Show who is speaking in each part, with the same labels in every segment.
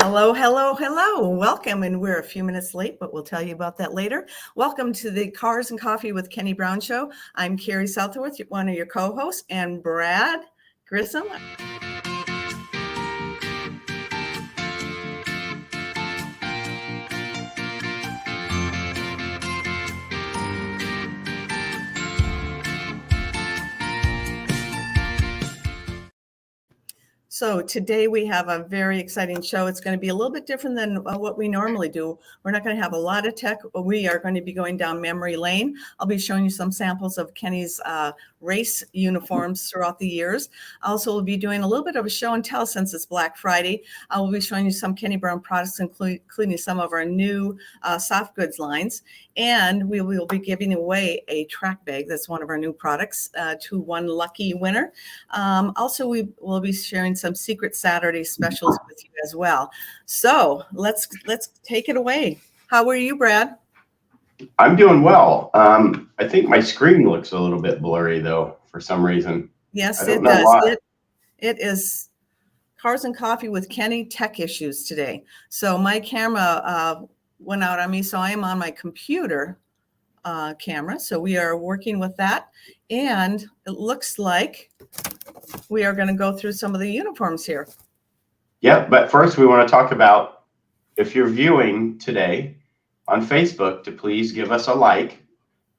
Speaker 1: Hello, hello, hello. Welcome. And we're a few minutes late, but we'll tell you about that later. Welcome to the Cars and Coffee with Kenny Brown show. I'm Carrie Southworth, one of your co-hosts, and Brad Grissom. So today we have a very exciting show. It's going to be a little bit different than what we normally do. We're not going to have a lot of tech. We are going to be going down memory lane. I'll be showing you some samples of Kenny's race uniforms throughout the years. Also, we'll be doing a little bit of a show and tell since it's Black Friday. I will be showing you some Kenny Brown products, including some of our new soft goods lines. And we will be giving away a track bag. That's one of our new products to one lucky winner. Also, we will be sharing some Secret Saturday specials with you as well. So let's take it away. How are you, Brad?
Speaker 2: I'm doing well. I think my screen looks a little bit blurry though, for some reason.
Speaker 1: Yes, it does. It is Cars and Coffee with Kenny tech issues today. So my camera went out on me, so I am on my computer camera. So we are working with that. And it looks like we are going to go through some of the uniforms here.
Speaker 2: Yep, but first we want to talk about, if you're viewing today on Facebook, to please give us a like.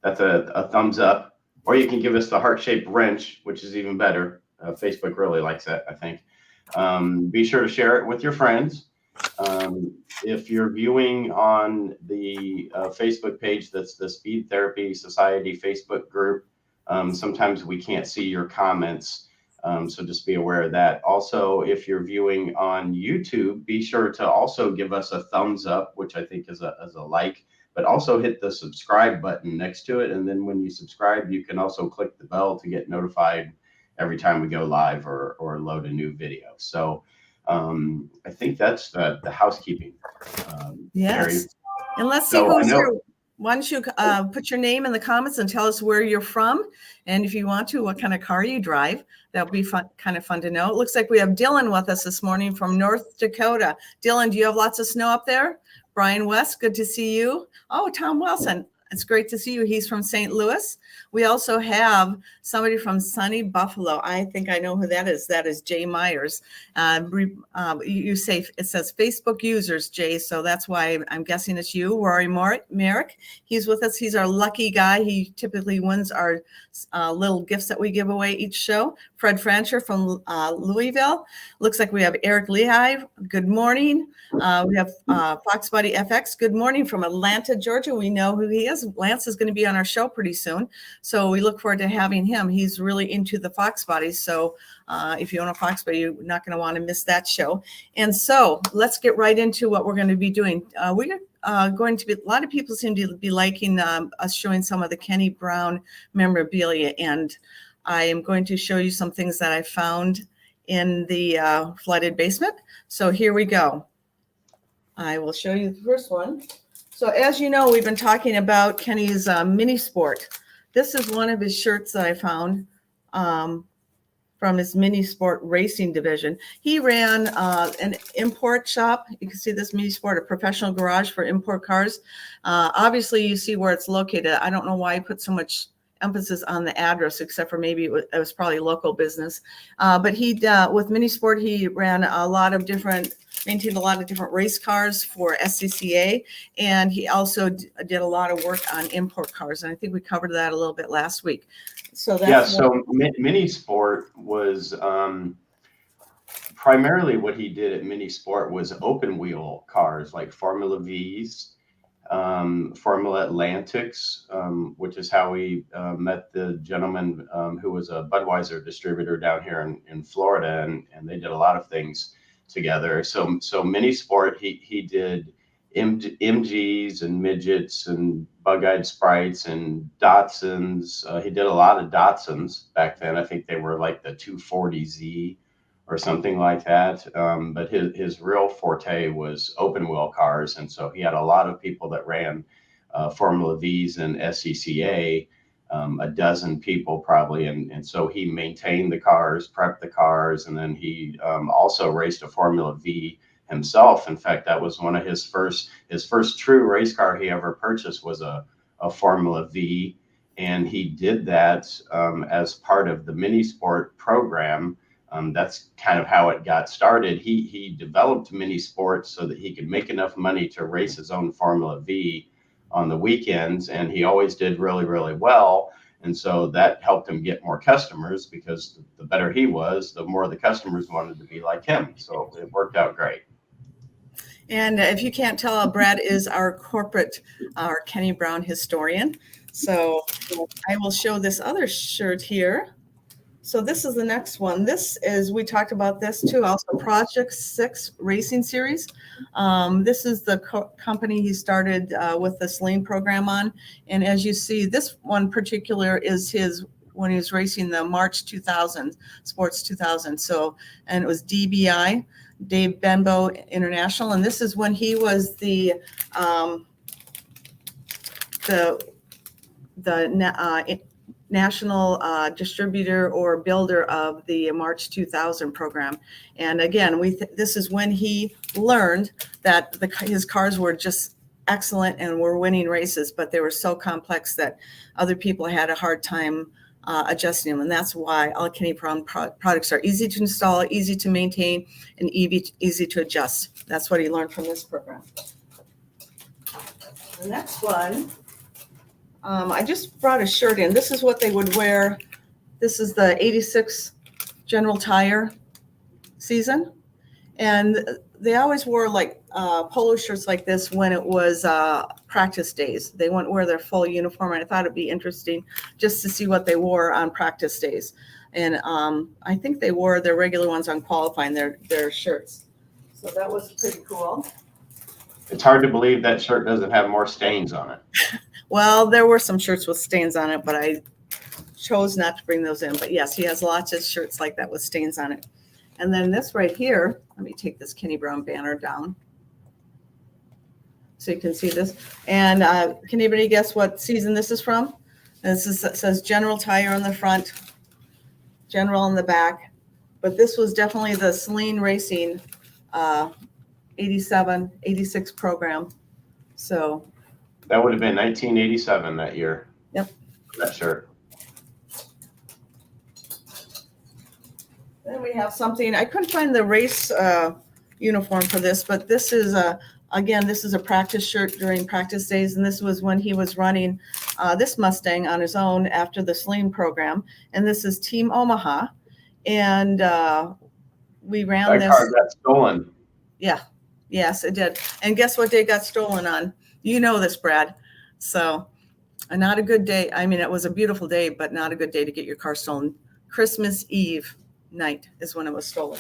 Speaker 2: That's a thumbs up. Or you can give us the heart-shaped wrench, which is even better. Facebook really likes that, I think. Be sure to share it with your friends. If you're viewing on the Facebook page, that's the Speed Therapy Society Facebook group, sometimes we can't see your comments. So just be aware of that. Also, if you're viewing on YouTube, be sure to also give us a thumbs up, which I think is a like, but also hit the subscribe button next to it. And then when you subscribe, you can also click the bell to get notified every time we go live or load a new video. So I think that's the housekeeping.
Speaker 1: Yes.
Speaker 2: Carrie.
Speaker 1: And let's see who's here. Why don't you put your name in the comments and tell us where you're from, and if you want to, what kind of car you drive. That would be kind of fun to know. It looks like we have Dylan with us this morning from North Dakota. Dylan, do you have lots of snow up there? Brian West, good to see you. Oh, Tom Wilson. It's great to see you. He's from St. Louis. We also have somebody from sunny Buffalo. I think I know who that is. That is Jay Myers. You say it says Facebook users, Jay, so that's why I'm guessing it's you. Rory Merrick, he's with us. He's our lucky guy. He typically wins our little gifts that we give away each show. Fred Francher from Louisville. Looks like we have Eric Lehigh. Good morning. We have Fox Buddy FX. Good morning from Atlanta, Georgia. We know who he is. Lance is going to be on our show pretty soon, so we look forward to having him. He's really into the Fox Buddies, so if you own a Fox Buddy, you're not going to want to miss that show. And so let's get right into what we're going to be doing. We're going to be, a lot of people seem to be liking us showing some of the Kenny Brown memorabilia, and I am going to show you some things that I found in the flooded basement. So here we go. I will show you the first one. So as you know, we've been talking about Kenny's Mini Sport. This is one of his shirts that I found from his Mini Sport racing division. He ran an import shop. You can see this Mini Sport, a professional garage for import cars. Obviously, you see where it's located. I don't know why he put so much emphasis on the address, except for maybe it was probably local business. But he, with Mini Sport, he ran maintained a lot of different race cars for SCCA, and he also did a lot of work on import cars. And I think we covered that a little bit last week. So that's
Speaker 2: Mini Sport was primarily what he did at Mini Sport was open wheel cars like Formula V's, Formula Atlantics, which is how we met the gentleman who was a Budweiser distributor down here in Florida, and they did a lot of things together. So Mini Sport, he did MGs and midgets and bug-eyed sprites and Datsuns. He did a lot of Datsuns back then. I think they were like the 240Z or something like that. But his real forte was open wheel cars. And so he had a lot of people that ran Formula V's and SCCA, a dozen people probably. And so he maintained the cars, prepped the cars, and then he also raced a Formula V himself. In fact, that was one of his first true race car he ever purchased was a Formula V. And he did that as part of the Mini Sport program. That's kind of how it got started. He developed Mini Sport so that he could make enough money to race his own Formula V on the weekends. And he always did really, really well. And so that helped him get more customers, because the better he was, the more the customers wanted to be like him. So it worked out great.
Speaker 1: And if you can't tell, Brad is our Kenny Brown historian. So I will show this other shirt here. So this is the next one. This is, we talked about this too, also Project 6 Racing Series. This is the company he started with the Celine program on. And as you see, this one particular is his, when he was racing the March 2000, Sports 2000. So, and it was DBI, Dave Benbow International. And this is when he was the national distributor or builder of the March 2000 program. And again, this is when he learned that his cars were just excellent and were winning races, but they were so complex that other people had a hard time adjusting them. And that's why all Kenny Brown products are easy to install, easy to maintain, and easy to adjust. That's what he learned from this program. The next one, I just brought a shirt in. This is what they would wear. This is the 86 General Tire season. And they always wore like polo shirts like this when it was practice days. They wouldn't wear their full uniform. And I thought it'd be interesting just to see what they wore on practice days. And I think they wore their regular ones on qualifying, their shirts. So that was pretty cool.
Speaker 2: It's hard to believe that shirt doesn't have more stains on it.
Speaker 1: Well, there were some shirts with stains on it, but I chose not to bring those in. But yes, he has lots of shirts like that with stains on it. And then this right here, let me take this Kenny Brown banner down so you can see this. And can anybody guess what season this is from? This is, it says General Tire on the front, General on the back. But this was definitely the Celine Racing 87, 86 program. So
Speaker 2: that would have been 1987 that year.
Speaker 1: Yep.
Speaker 2: That shirt.
Speaker 1: Then we have something, I couldn't find the race uniform for this, but this is again, this is a practice shirt during practice days. And this was when he was running this Mustang on his own after the Celine program. And this is Team Omaha. And we ran
Speaker 2: that
Speaker 1: this.
Speaker 2: car got stolen.
Speaker 1: Yeah. Yes, it did. And guess what day it got stolen on? You know this, Brad. So not a good day. I mean, it was a beautiful day, but not a good day to get your car stolen. Christmas Eve night is when it was stolen.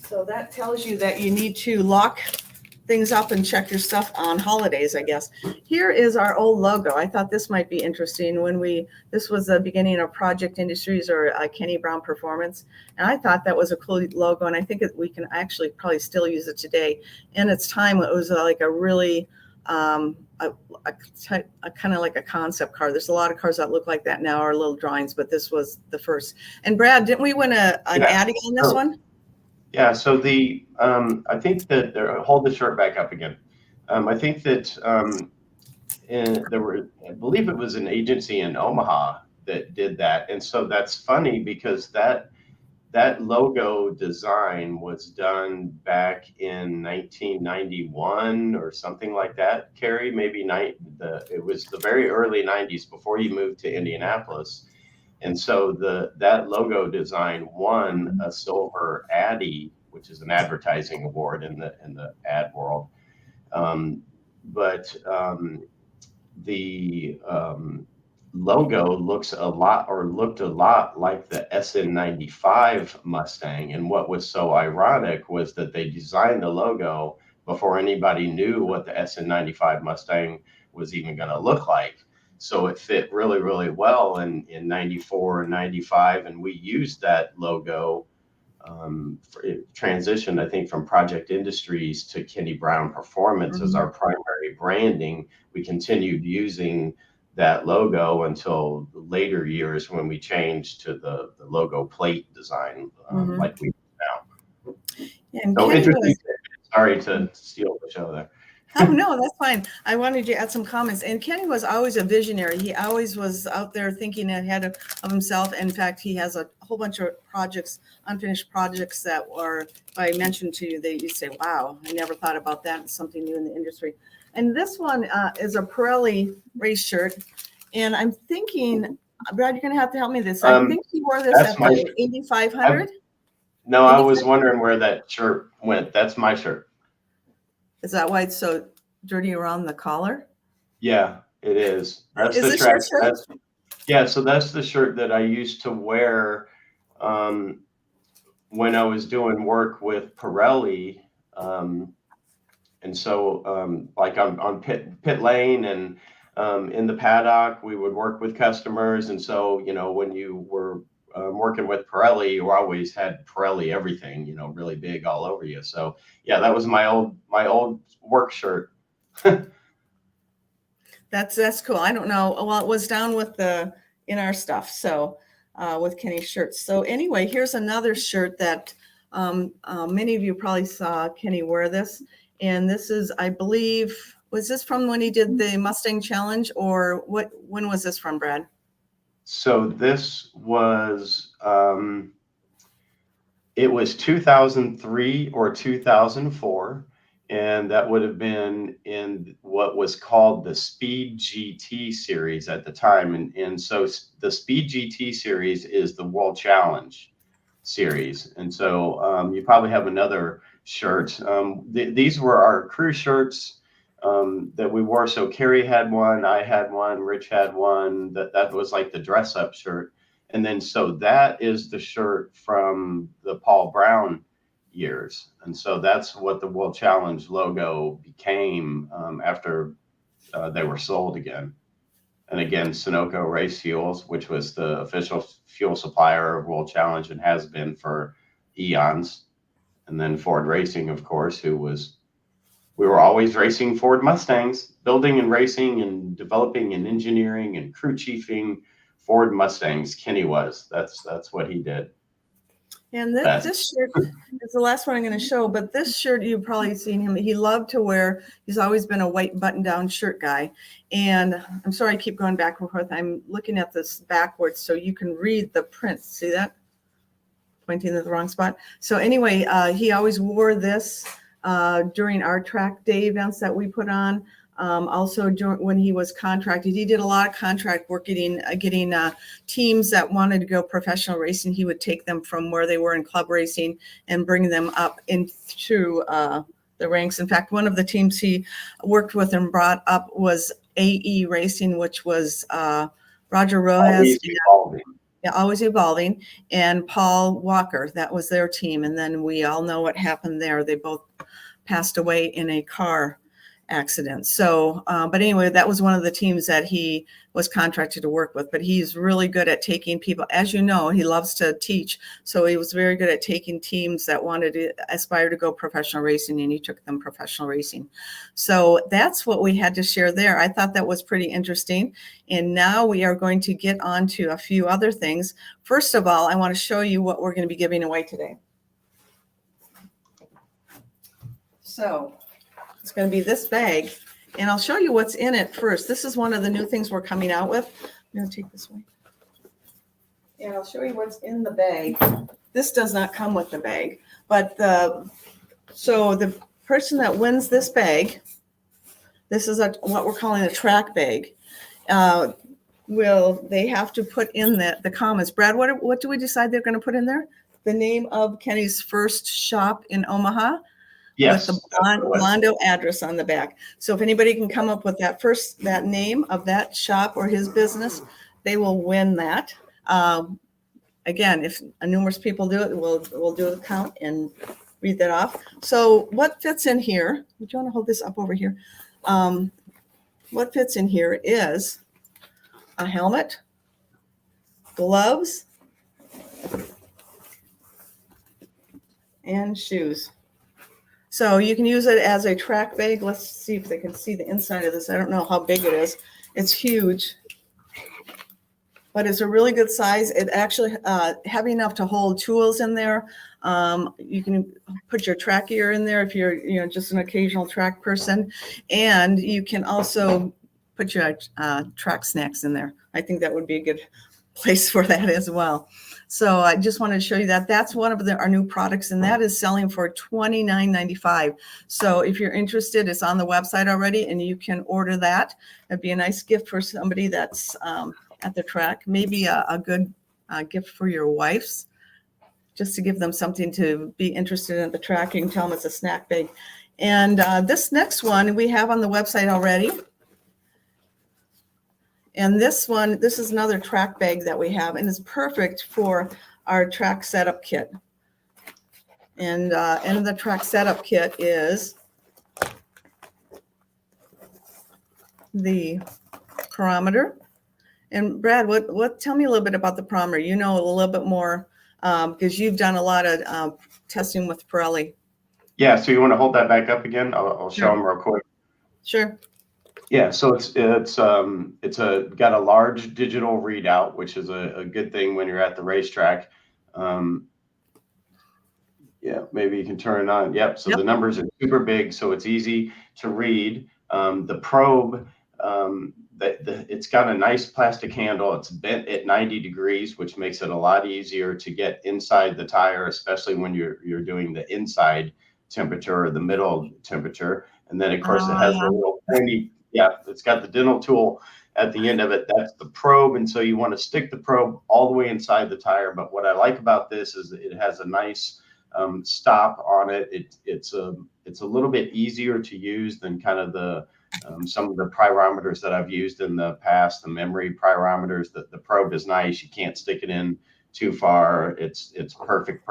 Speaker 1: So that tells you that you need to lock things up and check your stuff on holidays, I guess. Here is our old logo. I thought this might be interesting this was the beginning of Project Industries or Kenny Brown Performance. And I thought that was a cool logo. And I think we can actually probably still use it today. In its time, it was like a really, a kind of like a concept car. There's a lot of cars that look like that now, or little drawings, but this was the first. And Brad, didn't we win an Addy on this one?
Speaker 2: Yeah, so I think that hold the shirt back up again. I think that I believe it was an agency in Omaha that did that, and so that's funny because that logo design was done back in 1991 or something like that. Carrie, maybe it was the very early 90s before you moved to Indianapolis. And so that logo design won a silver Addy, which is an advertising award in the ad world. But the logo looked a lot like the SN95 Mustang. And what was so ironic was that they designed the logo before anybody knew what the SN95 Mustang was even going to look like. So it fit really, really well in 94 and 95. And we used that logo for transition, I think, from Project Industries to Kenny Brown Performance as our primary branding. We continued using that logo until the later years when we changed to the logo plate design, like we do now.
Speaker 1: And
Speaker 2: So
Speaker 1: Kenny
Speaker 2: interesting.
Speaker 1: was,
Speaker 2: Sorry to steal the show there.
Speaker 1: oh, no, that's fine. I wanted you to add some comments. And Kenny was always a visionary. He always was out there thinking ahead of himself. In fact, he has a whole bunch of projects, unfinished projects that were, if I mentioned to you, you say, wow, I never thought about that. It's something new in the industry. And this one is a Pirelli race shirt. And I'm thinking, Brad, you're going to have to help me this. I think he wore this at the 8,500.
Speaker 2: No, I was wondering where that shirt went. That's my shirt.
Speaker 1: Is that why it's so dirty around the collar?
Speaker 2: Yeah, it is. That's
Speaker 1: Is
Speaker 2: the
Speaker 1: this
Speaker 2: track.
Speaker 1: your shirt?
Speaker 2: Yeah, so that's the shirt that I used to wear when I was doing work with Pirelli. And so like on pit lane and in the paddock, we would work with customers. And so, you know, when you were working with Pirelli, you always had Pirelli everything, you know, really big all over you. So yeah, that was my old work shirt.
Speaker 1: That's cool. I don't know. Well, it was down with in our stuff. So with Kenny's shirts. So anyway, here's another shirt that many of you probably saw Kenny wear this. And this is, I believe, was this from when he did the Mustang Challenge, or when was this from, Brad?
Speaker 2: So this was, it was 2003 or 2004. And that would have been in what was called the Speed GT series at the time. And so the Speed GT series is the World Challenge series. And so you probably have another shirt. These were our crew shirts that we wore. So Kerry had one, I had one, Rich had one. That was like the dress up shirt. And then so that is the shirt from the Paul Brown years. And so that's what the World Challenge logo became after they were sold again. And again, Sunoco Race Fuels, which was the official fuel supplier of World Challenge and has been for eons. And then Ford Racing, of course, we were always racing Ford Mustangs, building and racing and developing and engineering and crew chiefing Ford Mustangs. Kenny was. That's what he did.
Speaker 1: And this shirt is the last one I'm going to show, but this shirt, you've probably seen him. He loved to wear, he's always been a white button-down shirt guy. And I'm sorry, I keep going back and forth. I'm looking at this backwards so you can read the print. See that? Pointing at the wrong spot. So anyway, he always wore this during our track day events that we put on. Also, when he was contracted, he did a lot of contract work getting teams that wanted to go professional racing. He would take them from where they were in club racing and bring them up into the ranks. In fact, one of the teams he worked with and brought up was AE Racing, which was Roger Rojas. Always evolving, and Paul Walker. That was their team. And then we all know what happened there. They both passed away in a car accident. So, but anyway, that was one of the teams that he was contracted to work with. But he's really good at taking people, as you know, he loves to teach. So he was very good at taking teams that wanted to aspire to go professional racing, and he took them professional racing. So that's what we had to share there. I thought that was pretty interesting. And now we are going to get on to a few other things. First of all, I want to show you what we're going to be giving away today. So it's going to be this bag, and I'll show you what's in it first. This is one of the new things we're coming out with. I'm going to take this away. And I'll show you what's in the bag. This does not come with the bag, but so the person that wins this bag, this is what we're calling a track bag. They have to put in the comments. Brad, what do we decide they're going to put in there? The name of Kenny's first shop in Omaha.
Speaker 2: Yes,
Speaker 1: with the Blondo address on the back. So if anybody can come up with that name of that shop or his business, they will win that. Again, if numerous people do it, we'll do the count and read that off. So what fits in here? Would you want to hold this up over here? What fits in here is a helmet, gloves, and shoes. So you can use it as a track bag. Let's see if they can see the inside of this. I don't know how big it is. It's huge. but it's a really good size. It actually heavy enough to hold tools in there. You can put your track gear in there if you're just an occasional track person, and you can also put your track snacks in there. I think that would be a good place for that as well. So I just wanted to show you that. That's one of our new products, and that is selling for $29.95. So if you're interested, it's on the website already, and you can order that. It'd be a nice gift for somebody that's at the track. Maybe a good gift for your wives, just to give them something to be interested in the track. You can tell them it's a snack bag. And this next one we have on the website already. And this is another track bag that we have, and it's perfect for our track setup kit. And in the track setup kit is the perometer. And Brad, tell me a little bit about the perometer. You know a little bit more because you've done a lot of testing with Pirelli.
Speaker 2: Yeah, so you want to hold that back up again? I'll show them real quick.
Speaker 1: Sure.
Speaker 2: Yeah, so it's got a large digital readout, which is a good thing when you're at the racetrack. Yeah, maybe you can turn it on. Yep. So the numbers are super big, so it's easy to read. The probe, it's got a nice plastic handle. It's bent at 90 degrees, which makes it a lot easier to get inside the tire, especially when you're doing the inside temperature or the middle temperature. And then of course it has a little tiny. Yeah, it's got the dental tool at the end of it. That's the probe. And so you want to stick the probe all the way inside the tire. But what I like about this is it has a nice stop on it. It's a little bit easier to use than kind of the some of the pyrometers that I've used in the past, the memory pyrometers. The probe is nice. You can't stick it in too far. It's perfect,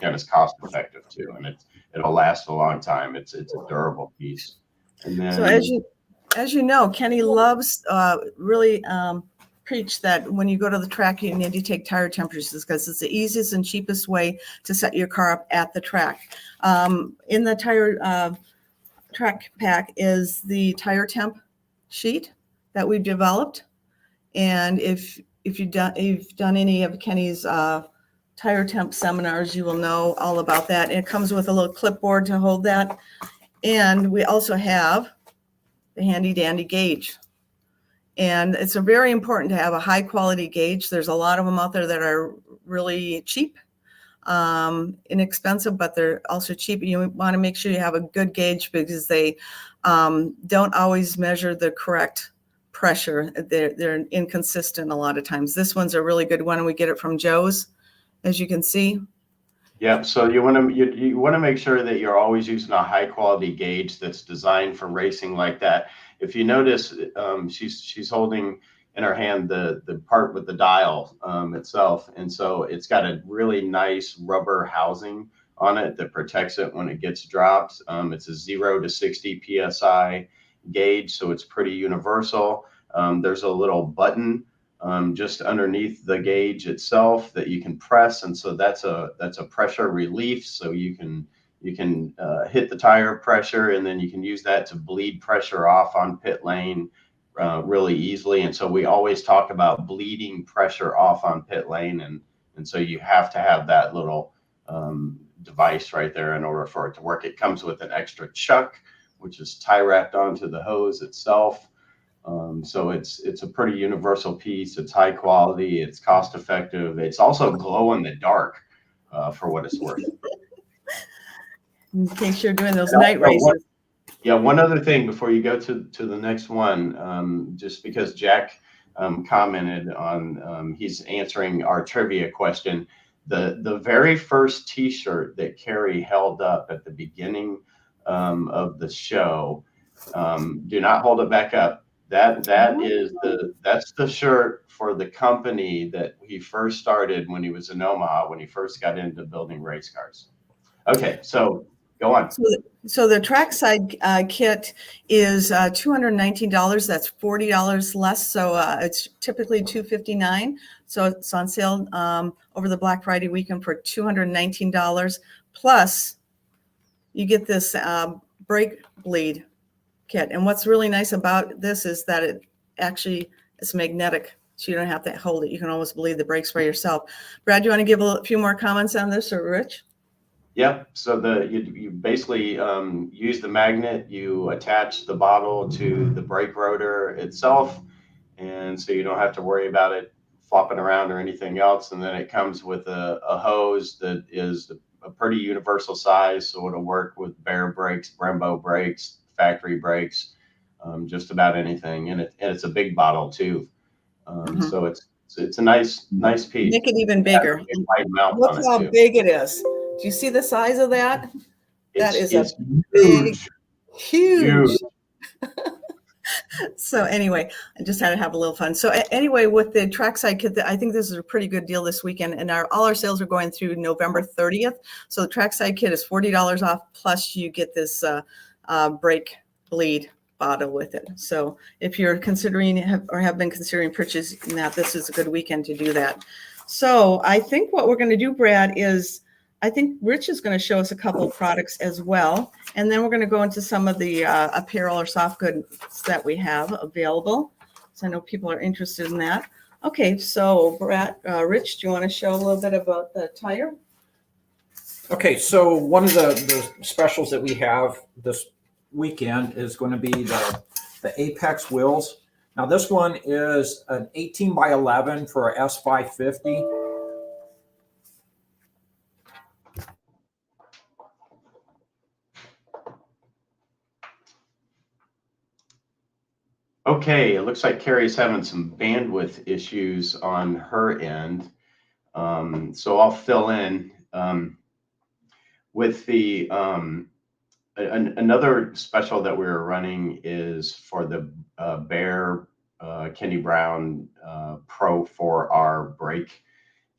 Speaker 2: and it's cost effective too. And it'll last a long time. It's a durable piece. And then,
Speaker 1: so as you know, Kenny loves really preach that when you go to the track, you need to take tire temperatures because it's the easiest and cheapest way to set your car up at the track. In the tire track pack is the tire temp sheet that we've developed. And if you've done any of Kenny's tire temp seminars, you will know all about that. And it comes with a little clipboard to hold that. And we also have the handy dandy gauge. And it's very important to have a high quality gauge. There's a lot of them out there that are really cheap, inexpensive, but they're also cheap. You want to make sure you have a good gauge because they don't always measure the correct pressure. They're inconsistent a lot of times. This one's a really good one. We get it from Joe's, as you can see.
Speaker 2: Yep. So you want to make sure that you're always using a high quality gauge that's designed for racing like that. If you notice, she's holding in her hand the part with the dial itself, and so it's got a really nice rubber housing on it that protects it when it gets dropped. It's a 0 to 60 psi gauge, so it's pretty universal. There's a little button just underneath the gauge itself that you can press, and so that's a pressure relief. So you can hit the tire pressure, and then you can use that to bleed pressure off on pit lane really easily. And so we always talk about bleeding pressure off on pit lane, and so you have to have that little device right there in order for it to work. It comes with an extra chuck, which is tie wrapped onto the hose itself. So it's a pretty universal piece. It's high quality. It's cost effective. It's also glow in the dark for what it's worth.
Speaker 1: In case you're doing those night races.
Speaker 2: One other thing before you go to the next one, just because Jack commented on, he's answering our trivia question. The very first T-shirt that Carrie held up at the beginning of the show, do not hold it back up. That's the shirt for the company that he first started when he was in Omaha, when he first got into building race cars. Okay, so go on.
Speaker 1: So the trackside kit is $219. That's $40 less. So it's typically $259. So it's on sale over the Black Friday weekend for $219. Plus, you get this brake bleed kit. And what's really nice about this is that it actually is magnetic. So you don't have to hold it. You can always bleed the brakes by yourself. Brad, do you want to give a few more comments on this, or Rich?
Speaker 2: Yep. So you basically use the magnet, you attach the bottle to the brake rotor itself, and so you don't have to worry about it flopping around or anything else. And then it comes with a hose that is a pretty universal size, so it'll work with Bear brakes, Brembo brakes, factory brakes, just about anything. And it's a big bottle too, so it's a nice piece.
Speaker 1: Make it even bigger.
Speaker 2: Wide mouth
Speaker 1: Look
Speaker 2: on it
Speaker 1: how
Speaker 2: too.
Speaker 1: big it is. Do you see the size of that? That is
Speaker 2: It's
Speaker 1: a big,
Speaker 2: huge.
Speaker 1: huge. So anyway, I just had to have a little fun. So anyway, with the trackside kit, I think this is a pretty good deal this weekend, and all our sales are going through November 30th. So the trackside kit is $40 off, plus you get this brake bleed bottle with it. So if you're considering or have been considering purchasing that, this is a good weekend to do that. So I think what we're going to do, Brad, is I think Rich is going to show us a couple of products as well. And then we're going to go into some of the apparel or soft goods that we have available. So I know people are interested in that. Okay, so Brad, Rich, do you want to show a little bit about the tire?
Speaker 3: Okay, so one of the specials that we have this weekend is going to be the Apex wheels. Now this one is an 18 by 11 for a S550.
Speaker 2: Okay, it looks like Carrie's having some bandwidth issues on her end. So I'll fill in with the another special that we were running is for the Bear Kenny Brown Pro 4R brake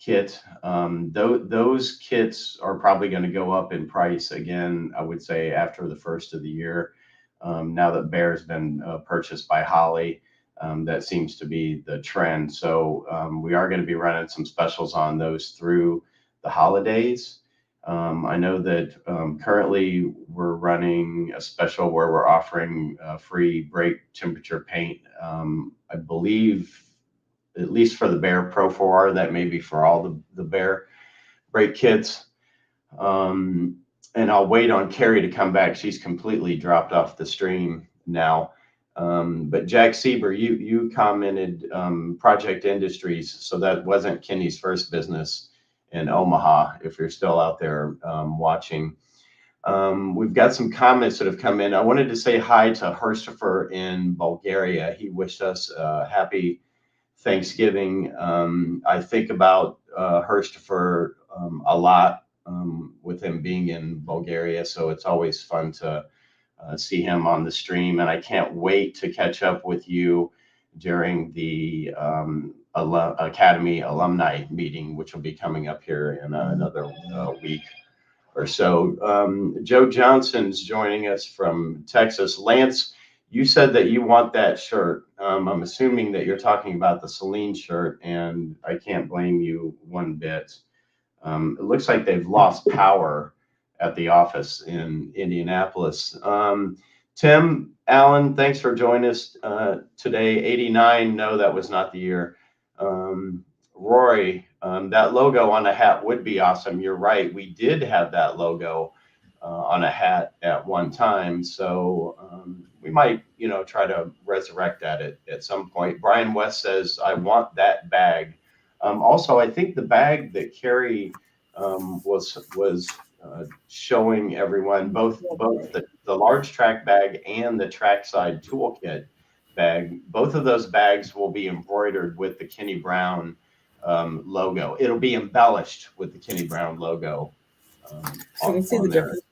Speaker 2: kit. Those kits are probably going to go up in price again, I would say, after the first of the year. Now that Bear's been purchased by Holley, that seems to be the trend. So we are going to be running some specials on those through the holidays. I know that currently we're running a special where we're offering free brake temperature paint. I believe, at least for the Bear Pro 4R, that may be for all the Bear brake kits. And I'll wait on Carrie to come back. She's completely dropped off the stream now. But Jack Sieber, you commented Project Industries, so that wasn't Kenny's first business in Omaha, if you're still out there watching. We've got some comments that have come in. I wanted to say hi to Herstifer in Bulgaria. He wished us happy Thanksgiving. I think about Herstifer a lot with him being in Bulgaria, so it's always fun to see him on the stream, and I can't wait to catch up with you during the Academy alumni meeting, which will be coming up here in another week or so. Joe Johnson's joining us from Texas. Lance, you said that you want that shirt. I'm assuming that you're talking about the Celine shirt, and I can't blame you one bit. It looks like they've lost power at the office in Indianapolis. Tim Allen, thanks for joining us today. 89, no, that was not the year. Rory, that logo on a hat would be awesome. You're right. We did have that logo on a hat at one time. So we might, try to resurrect that at some point. Brian West says, I want that bag. Also, I think the bag that Carrie was showing everyone, both the large track bag and the trackside toolkit bag, both of those bags will be embroidered with the Kenny Brown logo. It'll be embellished with the Kenny Brown logo.
Speaker 1: So you can see the difference.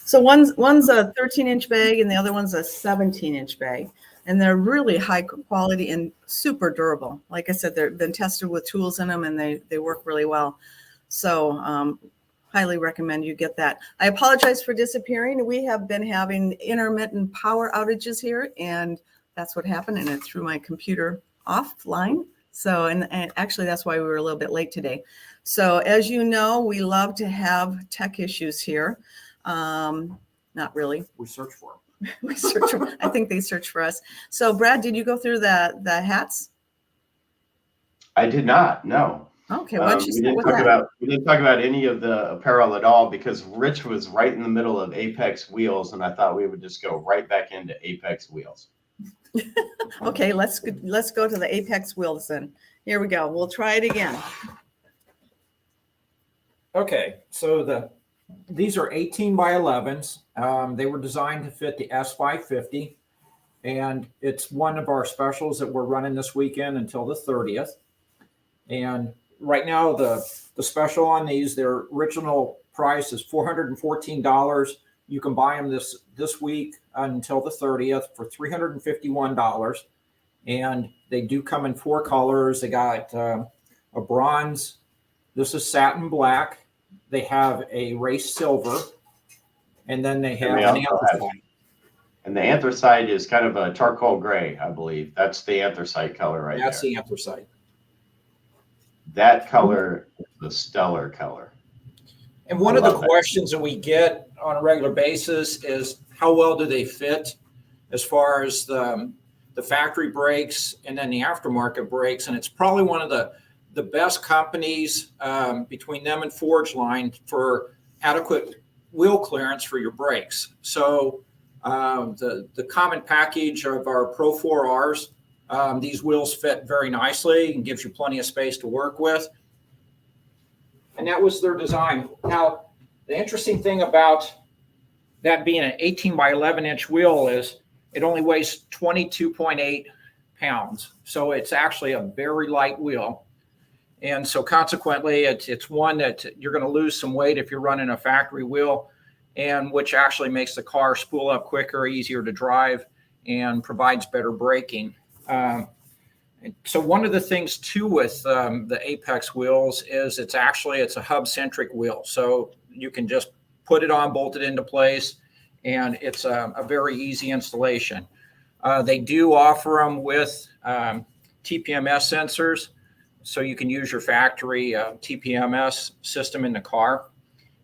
Speaker 1: So one's a 13-inch bag and the other one's a 17-inch bag. And they're really high quality and super durable. Like I said, they've been tested with tools in them and they work really well. So highly recommend you get that. I apologize for disappearing. We have been having intermittent power outages here, and that's what happened. And it threw my computer offline. So, and actually that's why we were a little bit late today. So as you know, we love to have tech issues here. Not really.
Speaker 3: We search for them.
Speaker 1: We search for, I think they search for us. So Brad, did you go through the hats?
Speaker 2: I did not. No.
Speaker 1: Okay, why don't you
Speaker 2: We
Speaker 1: start
Speaker 2: didn't
Speaker 1: with
Speaker 2: talk
Speaker 1: that?
Speaker 2: about any of the apparel at all because Rich was right in the middle of Apex Wheels, and I thought we would just go right back into Apex Wheels.
Speaker 1: Okay, let's go to the Apex wheels then. Here we go. We'll try it again.
Speaker 3: Okay, so these are 18 by 11s. They were designed to fit the S550, and it's one of our specials that we're running this weekend until the 30th. And right now, the special on these, their original price is $414. You can buy them this week until the 30th for $351. And they do come in 4 colors. They got a bronze. This is satin black. They have a race silver, and then they have an anthracite.
Speaker 2: And the anthracite is kind of a charcoal gray, I believe. That's the anthracite color right there.
Speaker 3: That's the anthracite.
Speaker 2: That color is the stellar color.
Speaker 3: And one of the questions that we get on a regular basis is how well do they fit as far as the factory brakes and then the aftermarket brakes. And it's probably one of the best companies between them and Forgeline for adequate wheel clearance for your brakes. So the common package of our Pro 4Rs, these wheels fit very nicely and gives you plenty of space to work with. And that was their design. Now, the interesting thing about that being an 18 by 11 inch wheel is it only weighs 22.8 pounds. So it's actually a very light wheel. And so consequently, it's one that you're going to lose some weight if you're running a factory wheel, and which actually makes the car spool up quicker, easier to drive, and provides better braking. So one of the things too with the Apex wheels is it's a hub-centric wheel. So you can just put it on, bolt it into place, and it's a very easy installation. They do offer them with TPMS sensors, so you can use your factory TPMS system in the car.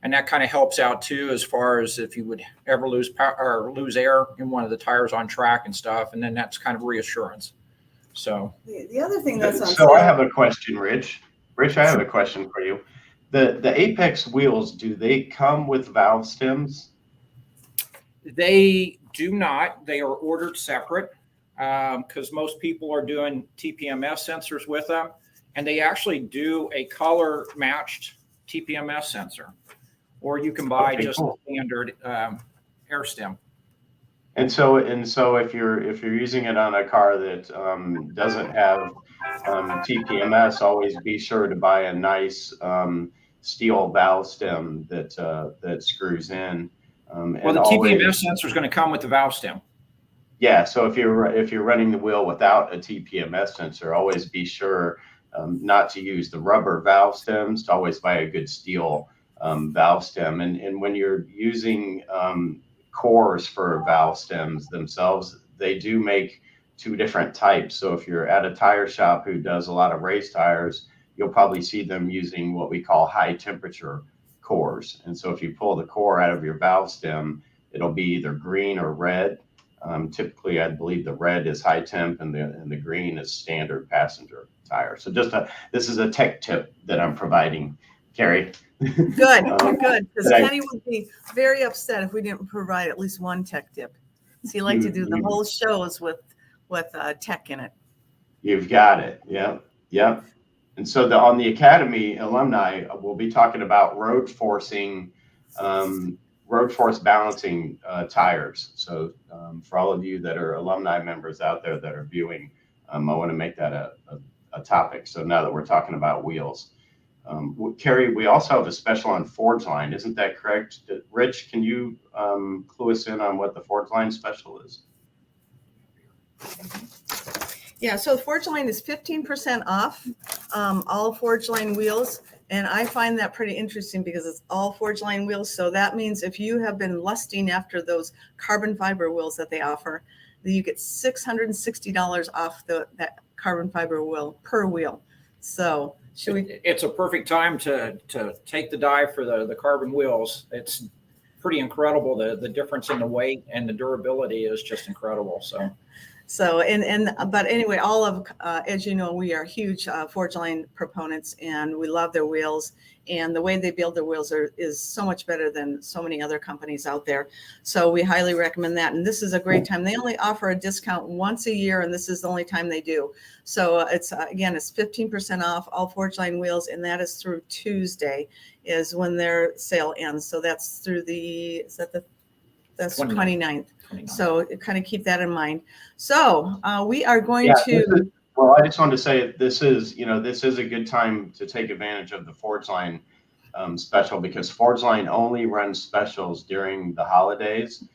Speaker 3: And that kind of helps out too, as far as if you would ever lose power or lose air in one of the tires on track and stuff. And then that's kind of reassurance. So
Speaker 1: the other thing that's on
Speaker 2: so I have a question, Rich. Rich, I have a question for you. The Apex wheels, do they come with valve stems?
Speaker 3: They do not. They are ordered separate because most people are doing TPMS sensors with them. And they actually do a color matched TPMS sensor, or you can buy just a standard air stem. And so
Speaker 2: if you're using it on a car that doesn't have TPMS, always be sure to buy a nice steel valve stem that screws in.
Speaker 3: Well, the TPMS sensor is going to come with the valve stem.
Speaker 2: Yeah. So if you're running the wheel without a TPMS sensor, always be sure not to use the rubber valve stems. To always buy a good steel valve stem. And when you're using cores for valve stems themselves, they do make 2 different types. So if you're at a tire shop who does a lot of race tires, you'll probably see them using what we call high temperature cores. And so if you pull the core out of your valve stem, it'll be either green or red. Typically, I believe the red is high temp and the green is standard passenger tire. So this is a tech tip that I'm providing, Carrie.
Speaker 1: Good, good. Because Kenny would be very upset if we didn't provide at least one tech tip. So he liked to do the whole shows with tech in it.
Speaker 2: You've got it. Yeah. And so on the Academy alumni, we'll be talking about road force balancing tires. So for all of you that are alumni members out there that are viewing, I want to make that a topic. So now that we're talking about wheels, Carrie, we also have a special on Forgeline. Isn't that correct? Rich, can you clue us in on what the Forgeline special is?
Speaker 1: Yeah, so Forgeline is 15% off all Forgeline wheels. And I find that pretty interesting because it's all Forgeline wheels. So that means if you have been lusting after those carbon fiber wheels that they offer, then you get $660 off that carbon fiber wheel per wheel. So it's
Speaker 3: a perfect time to take the dive for the carbon wheels. It's pretty incredible. The difference in the weight and the durability is just incredible. So
Speaker 1: So, but anyway, all of, as you know, we are huge Forgeline proponents, and we love their wheels. And the way they build their wheels is so much better than so many other companies out there. So we highly recommend that. And this is a great time. They only offer a discount once a year, and this is the only time they do. So it's, again, it's 15% off all Forgeline wheels, and that is through Tuesday is when their sale ends. So that's through that's 29th. So kind of keep that in mind. So we are going to.
Speaker 2: Well, I just wanted to say this is a good time to take advantage of the Forgeline special, because Forgeline only runs specials during the holidays.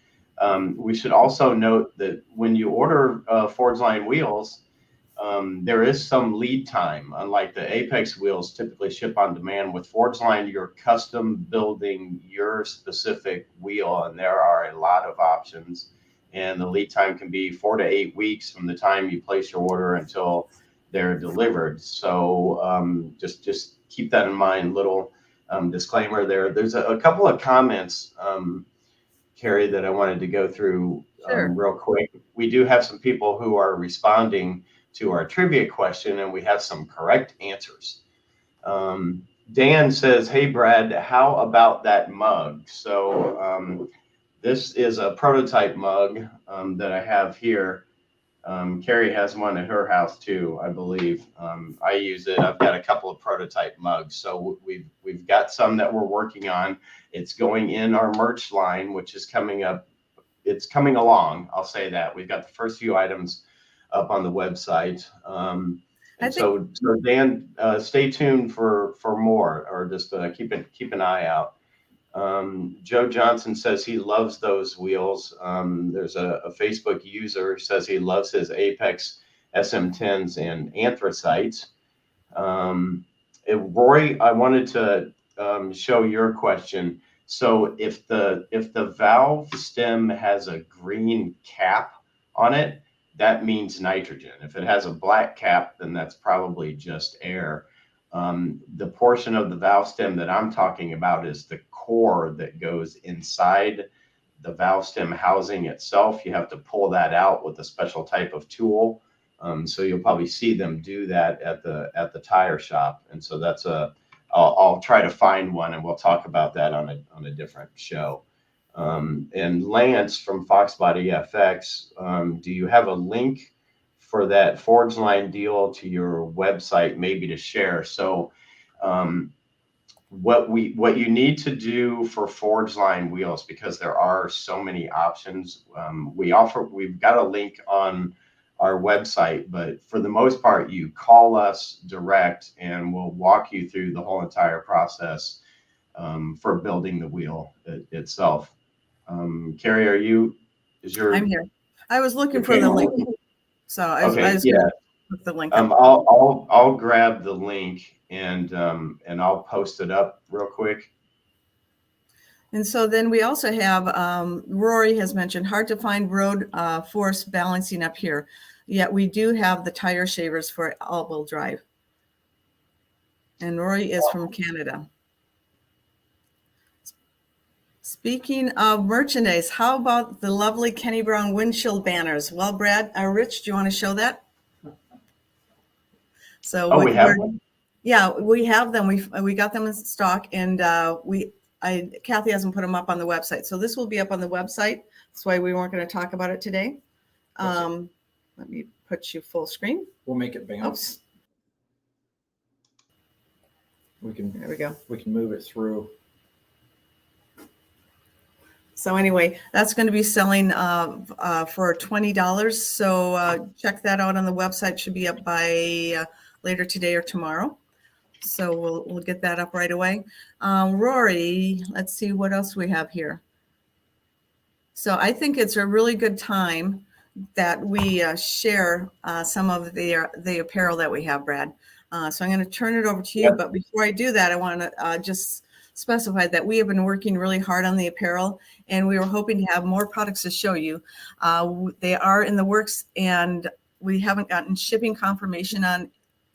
Speaker 2: We should also note that when you order Forgeline wheels, there is some lead time. Unlike the Apex wheels typically ship on demand, with Forgeline, you're custom building your specific wheel, and there are a lot of options. And the lead time can be 4 to 8 weeks from the time you place your order until they're delivered. So just keep that in mind. Little disclaimer there. There's a couple of comments, Carrie, that I wanted to go through real quick. We do have some people who are responding to our trivia question, and we have some correct answers. Dan says, "Hey Brad, how about that mug?" So this is a prototype mug that I have here. Carrie has one at her house too, I believe. I use it. I've got a couple of prototype mugs. So we've got some that we're working on. It's going in our merch line, which is coming up. It's coming along. I'll say that. We've got the first few items up on the website. So Dan, stay tuned for more, or just keep an eye out. Joe Johnson says he loves those wheels. There's a Facebook user who says he loves his Apex SM10s and Anthracites. Roy, I wanted to show your question. So if the valve stem has a green cap on it, that means nitrogen. If it has a black cap, then that's probably just air. The portion of the valve stem that I'm talking about is the core that goes inside the valve stem housing itself. You have to pull that out with a special type of tool. So you'll probably see them do that at the tire shop. And so that's I'll try to find one, and we'll talk about that on a different show. And Lance from Fox Body FX, do you have a link for that Forgeline deal to your website, maybe to share? So what you need to do for Forgeline wheels, because there are so many options, we've got a link on our website, but for the most part, you call us direct and we'll walk you through the whole entire process for building the wheel itself. Carrie, I'm
Speaker 1: here. I was looking for the link. So I was put the link.
Speaker 2: I'll grab the link and I'll post it up real quick.
Speaker 1: And so then we also have, Rory has mentioned, hard to find road force balancing up here. Yet we do have the tire shavers for all-wheel drive. And Rory is from Canada. Speaking of merchandise, how about the lovely Kenny Brown windshield banners? Well, Brad, Rich, do you want to show that? So
Speaker 2: we have them?
Speaker 1: Yeah, we have them. We got them in stock, and Kathy hasn't put them up on the website. So this will be up on the website. That's why we weren't going to talk about it today. Let me put you full screen.
Speaker 3: We'll make it banned.
Speaker 1: Oops. There we go.
Speaker 3: We can move it through.
Speaker 1: So anyway, that's going to be selling for $20. So check that out on the website. Should be up by later today or tomorrow. So we'll get that up right away. Rory, let's see what else we have here. So I think it's a really good time that we share some of the apparel that we have, Brad. So I'm going to turn it over to you. Yep. But before I do that, I want to just specify that we have been working really hard on the apparel, and we were hoping to have more products to show you. They are in the works, and we haven't gotten shipping confirmation on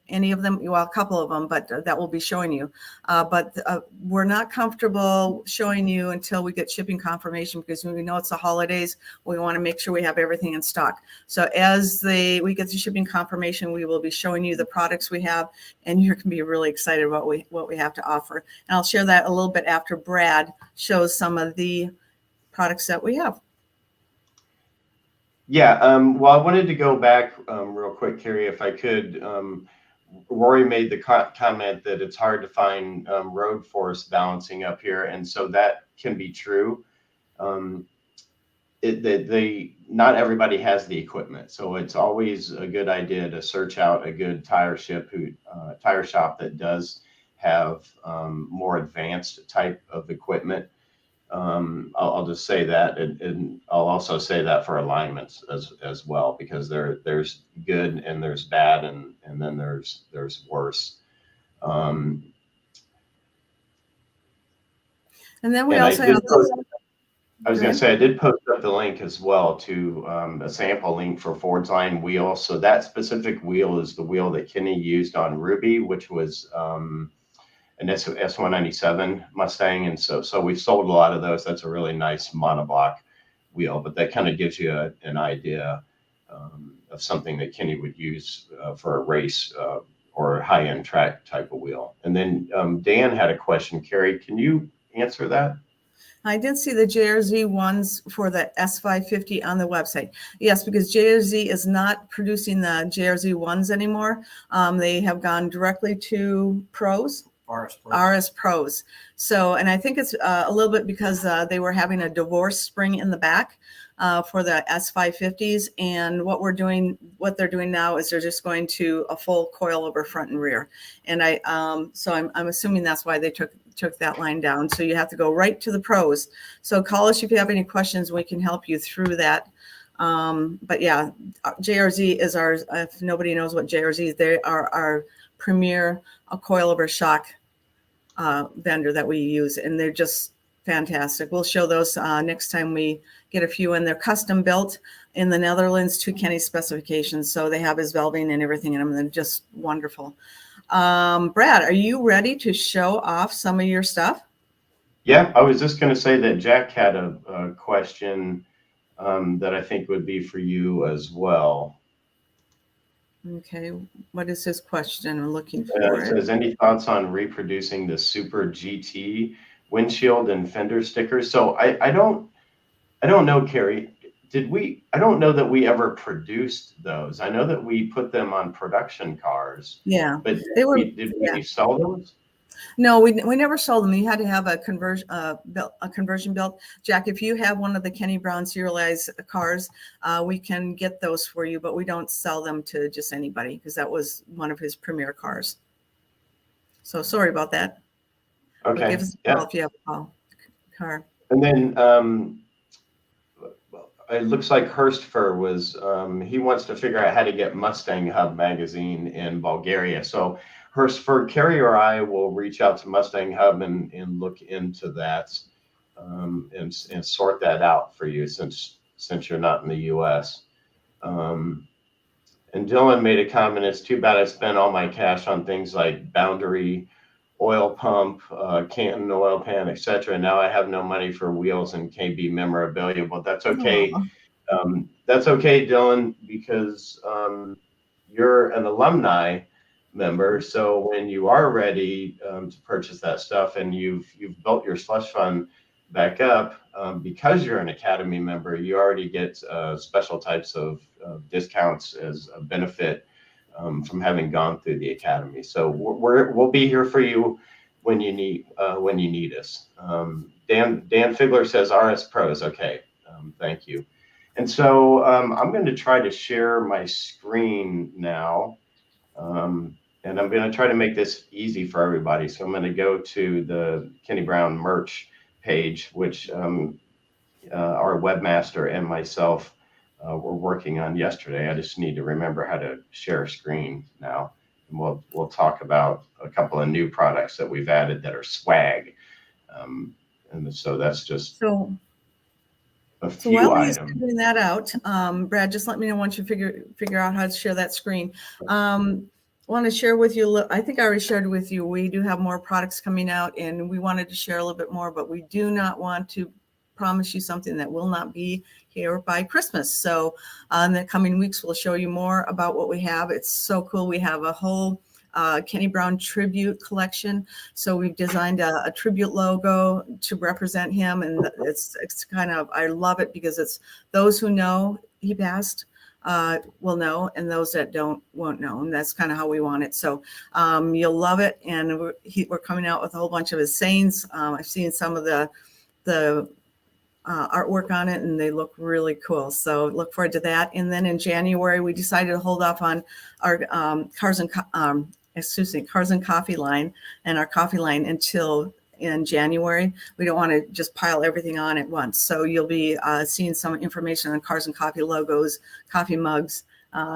Speaker 1: any of them, well, a couple of them, but that we'll be showing you. But we're not comfortable showing you until we get shipping confirmation, because we know it's the holidays. We want to make sure we have everything in stock. So as we get the shipping confirmation, we will be showing you the products we have, and you can be really excited about what we have to offer. And I'll share that a little bit after Brad shows some of the products that we have.
Speaker 2: Yeah, well, I wanted to go back real quick, Carrie, if I could. Rory made the comment that it's hard to find road force balancing up here, and so that can be true. Not everybody has the equipment, so it's always a good idea to search out a good tire shop that does have more advanced type of equipment. I'll just say that, and I'll also say that for alignments as well, because there's good and there's bad, and then there's worse.
Speaker 1: And then we also have those.
Speaker 2: I was going to say, I did post up the link as well to a sample link for Ford's line wheel. So that specific wheel is the wheel that Kenny used on Ruby, which was an S197 Mustang. And so we've sold a lot of those. That's a really nice monoblock wheel, but that kind of gives you an idea of something that Kenny would use for a race or a high-end track type of wheel. And then Dan had a question. Carrie, can you answer that?
Speaker 1: I did see the JRZ ones for the S550 on the website. Yes, because JRZ is not producing the JRZ ones anymore. They have gone directly to pros. RS Pros. So, and I think it's a little bit because they were having a divorce spring in the back for the S550s. And what they're doing now is they're just going to a full coilover front and rear. And so I'm assuming that's why they took that line down. So you have to go right to the pros. So call us if you have any questions. We can help you through that. But yeah, JRZ is ours. If nobody knows what JRZ is, they are our premier coilover shock vendor that we use, and they're just fantastic. We'll show those next time we get a few in. They're custom built in the Netherlands to Kenny's specifications, so they have his valving and everything in them. They're just wonderful. Brad, are you ready to show off some of your stuff?
Speaker 2: Yeah, I was just going to say that Jack had a question that I think would be for you as well.
Speaker 1: Okay, what is his question? I'm looking for
Speaker 2: it. Says, any thoughts on reproducing the Super GT windshield and fender stickers? So I don't know, Carrie. I don't know that we ever produced those. I know that we put them on production cars.
Speaker 1: Yeah,
Speaker 2: but did we sell those?
Speaker 1: No, we never sold them. You had to have a conversion built. Jack, if you have one of the Kenny Brown serialized cars, we can get those for you, but we don't sell them to just anybody because that was one of his premier cars. So sorry about that.
Speaker 2: Okay.
Speaker 1: Give us a call if you have a car.
Speaker 2: And then it looks like Hurstfer was, he wants to figure out how to get Mustang Hub magazine in Bulgaria. So Hurstfer, Carrie or I will reach out to Mustang Hub and look into that and sort that out for you since you're not in the U.S. And Dylan made a comment, it's too bad I spent all my cash on things like Boundary, oil pump, Canton oil pan, etc. Now I have no money for wheels and KB memorabilia. Well, that's okay. That's okay, Dylan, because you're an alumni member. So when you are ready to purchase that stuff and you've built your slush fund back up, because you're an Academy member, you already get special types of discounts as a benefit from having gone through the Academy. So we'll be here for you when you need us. Dan Figler says RS Pros. Okay, thank you. And so I'm going to try to share my screen now. And I'm going to try to make this easy for everybody. So I'm going to go to the Kenny Brown merch page, which our webmaster and myself were working on yesterday. I just need to remember how to share a screen now. And we'll talk about a couple of new products that we've added that are swag. And so that's just a few
Speaker 1: while
Speaker 2: items.
Speaker 1: he's figuring that out, Brad, just let me know once you figure out how to share that screen. want to share with you, I think I already shared with you, we do have more products coming out and we wanted to share a little bit more, but we do not want to promise you something that will not be here by Christmas. So in the coming weeks, we'll show you more about what we have. It's so cool. We have a whole Kenny Brown tribute collection. So we've designed a tribute logo to represent him. And it's kind of, I love it because it's those who know he passed will know, and those that don't won't know. And that's kind of how we want it. So you'll love it. And we're coming out with a whole bunch of his sayings. I've seen some of the artwork on it, and they look really cool. So look forward to that. And then in January, we decided to hold off on our Cars and Coffee line and our coffee line until in January. We don't want to just pile everything on at once. So you'll be seeing some information on Cars and Coffee logos, coffee mugs,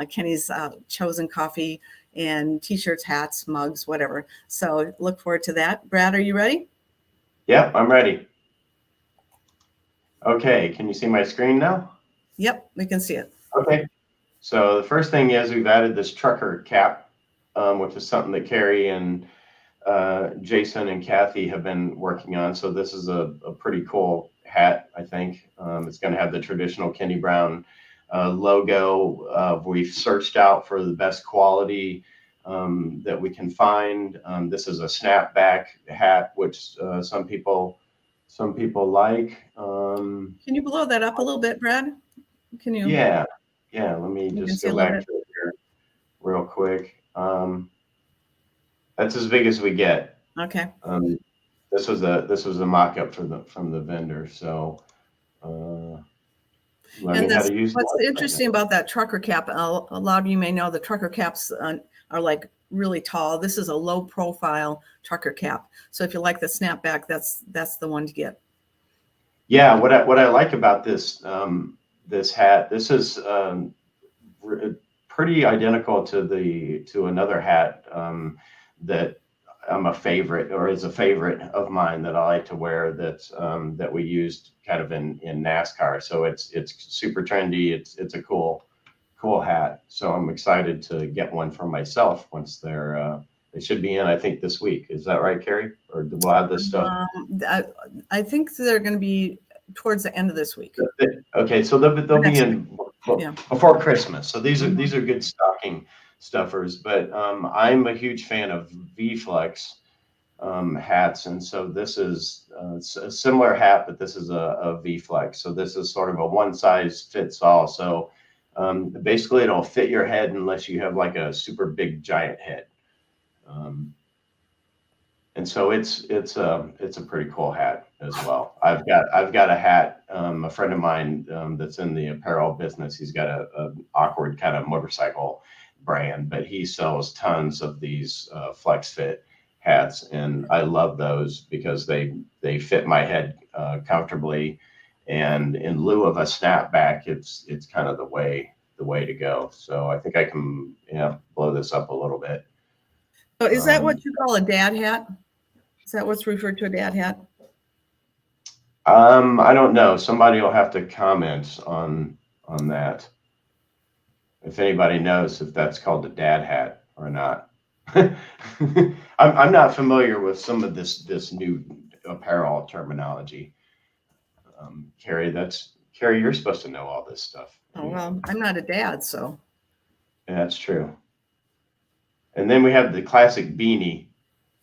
Speaker 1: Kenny's chosen coffee, and t-shirts, hats, mugs, whatever. So look forward to that. Brad, are you ready?
Speaker 2: Yep, I'm ready. Okay, can you see my screen now?
Speaker 1: Yep, we can see it.
Speaker 2: Okay, so the first thing is we've added this trucker cap, which is something that Carrie and Jason and Kathy have been working on. So this is a pretty cool hat, I think. It's going to have the traditional Kenny Brown logo. We've searched out for the best quality that we can find. This is a snapback hat, which some people like.
Speaker 1: Can you blow that up a little bit, Brad? Can you?
Speaker 2: Yeah. Let me just go back to it here real quick. That's as big as we get.
Speaker 1: Okay.
Speaker 2: This was a mock-up from the vendor. So let me know how to use.
Speaker 1: What's interesting about that trucker cap? A lot of you may know the trucker caps are like really tall. This is a low-profile trucker cap. So if you like the snapback, that's the one to get.
Speaker 2: Yeah, what I like about this this hat, this is pretty identical to another hat that I'm a favorite, or is a favorite of mine, that I like to wear, that we used kind of in NASCAR. So it's super trendy. It's a cool hat. So I'm excited to get one for myself once they should be in, I think, this week. Is that right, Carrie? Or we'll have this stuff?
Speaker 1: I think they're going to be towards the end of this week.
Speaker 2: Okay, so they'll be in before Christmas. So these are good stocking stuffers. But I'm a huge fan of V-Flex hats, and so this is a similar hat, but this is a V-Flex. So this is sort of a one size fits all. So basically, it'll fit your head unless you have like a super big giant head. And so it's a pretty cool hat as well. I've got a hat. A friend of mine that's in the apparel business. He's got a awkward kind of motorcycle brand, but he sells tons of these flex fit hats, and I love those because they fit my head comfortably. And in lieu of a snapback, it's kind of the way to go. So I think I can blow this up a little bit.
Speaker 1: So is that what you call a dad hat? Is that what's referred to a dad hat?
Speaker 2: I don't know. Somebody will have to comment on that. If anybody knows if that's called a dad hat or not. I'm not familiar with some of this new apparel terminology. Carrie, you're supposed to know all this stuff.
Speaker 1: Oh, well, I'm not a dad, so.
Speaker 2: Yeah, that's true. And then we have the classic beanie.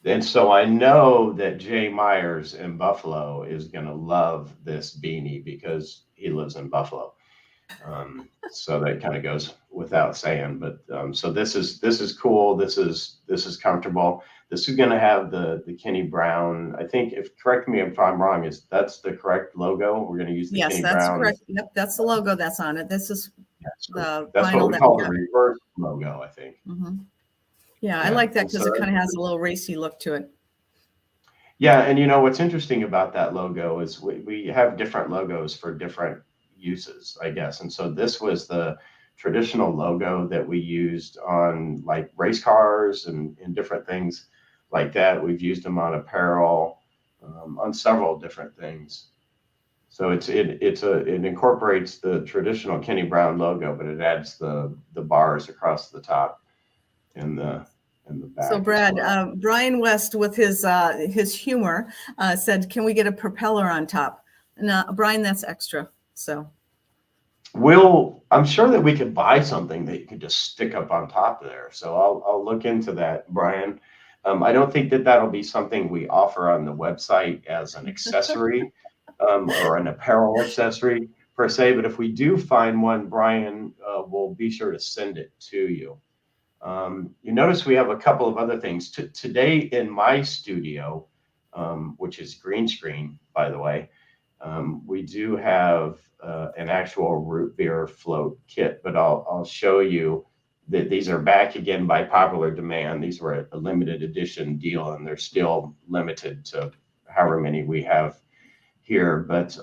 Speaker 2: And so I know that Jay Myers in Buffalo is going to love this beanie because he lives in Buffalo. So that kind of goes without saying, but so this is cool. This is comfortable. This is going to have the Kenny Brown. I think, correct me if I'm wrong, that's the correct logo. We're going to use the Kenny Brown. Yes, that's correct.
Speaker 1: Yep, that's the logo that's on it. This is the
Speaker 2: that's
Speaker 1: vinyl
Speaker 2: what we call the reverse logo, I think.
Speaker 1: Mm-hmm. Yeah, I like that because it kind of has a little racy look to it.
Speaker 2: Yeah, and what's interesting about that logo is we have different logos for different uses, I guess. And so this was the traditional logo that we used on like race cars and different things like that. We've used them on apparel, on several different things. So it incorporates the traditional Kenny Brown logo, but it adds the bars across the top and in the back.
Speaker 1: So
Speaker 2: as
Speaker 1: Brad,
Speaker 2: well.
Speaker 1: Brian West with his humor said, "Can we get a propeller on top?" No, Brian, that's extra. So
Speaker 2: I'm sure that we could buy something that you could just stick up on top of there. So I'll look into that, Brian. I don't think that that'll be something we offer on the website as an accessory or an apparel accessory per se. But if we do find one, Brian will be sure to send it to you. You notice we have a couple of other things. Today in my studio, which is green screen, by the way, we do have an actual root beer float kit, but I'll show you that these are back again by popular demand. These were a limited edition deal, and they're still limited to however many we have here. But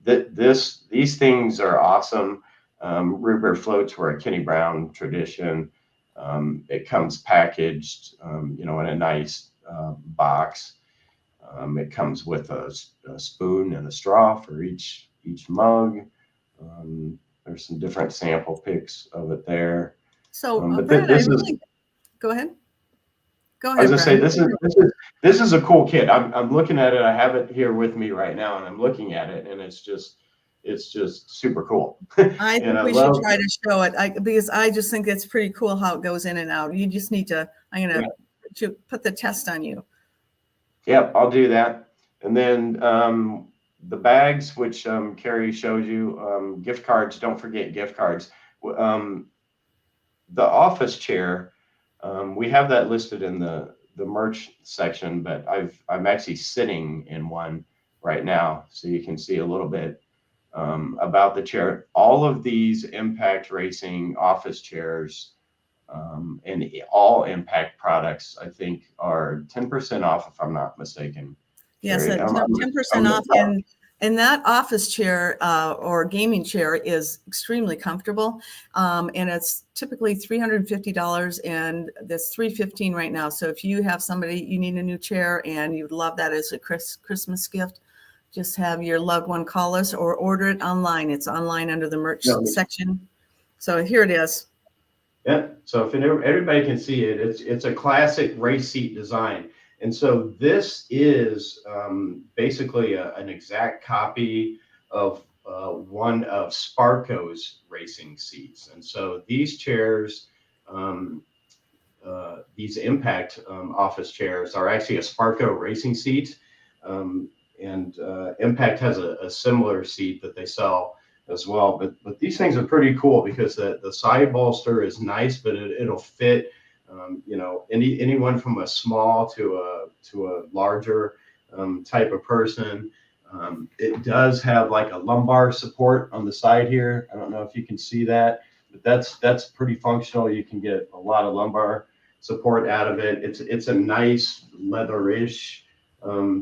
Speaker 2: these things are awesome. Root beer floats were a Kenny Brown tradition. It comes packaged, in a nice box. It comes with a spoon and a straw for each mug. There's some different sample pics of it there.
Speaker 1: So
Speaker 2: But
Speaker 1: Brad,
Speaker 2: this
Speaker 1: go ahead. Go
Speaker 2: I was
Speaker 1: ahead,
Speaker 2: gonna say
Speaker 1: Brad.
Speaker 2: this is a cool kit. I'm looking at it. I have it here with me right now, and I'm looking at it, and it's just super cool.
Speaker 1: I
Speaker 2: And
Speaker 1: think we should try to show it because I just think it's pretty cool how it goes in and out. You just need to, I'm going to put the test on you.
Speaker 2: Yep, I'll do that. And then the bags, which Carrie showed you, gift cards. Don't forget gift cards. The office chair, we have that listed in the merch section, but I'm actually sitting in one right now, so you can see a little bit about the chair. All of these Impact Racing office chairs and all Impact products, I think, are 10% off, if I'm not mistaken.
Speaker 1: Yes,
Speaker 2: Carrie,
Speaker 1: 10% off. And that office chair or gaming chair is extremely comfortable. And it's typically $350, and that's $315 right now. So if you have somebody, you need a new chair and you'd love that as a Christmas gift, just have your loved one call us or order it online. It's online under the merch section. So here it is.
Speaker 2: Yeah. So if everybody can see it, it's a classic race seat design. And so this is basically an exact copy of one of Sparco's racing seats. And so these chairs, these Impact office chairs are actually a Sparco racing seat. And Impact has a similar seat that they sell as well. But these things are pretty cool because the side bolster is nice, but it'll fit, anyone from a small to a larger type of person. It does have like a lumbar support on the side here. I don't know if you can see that, but that's pretty functional. You can get a lot of lumbar support out of it. It's a nice leatherish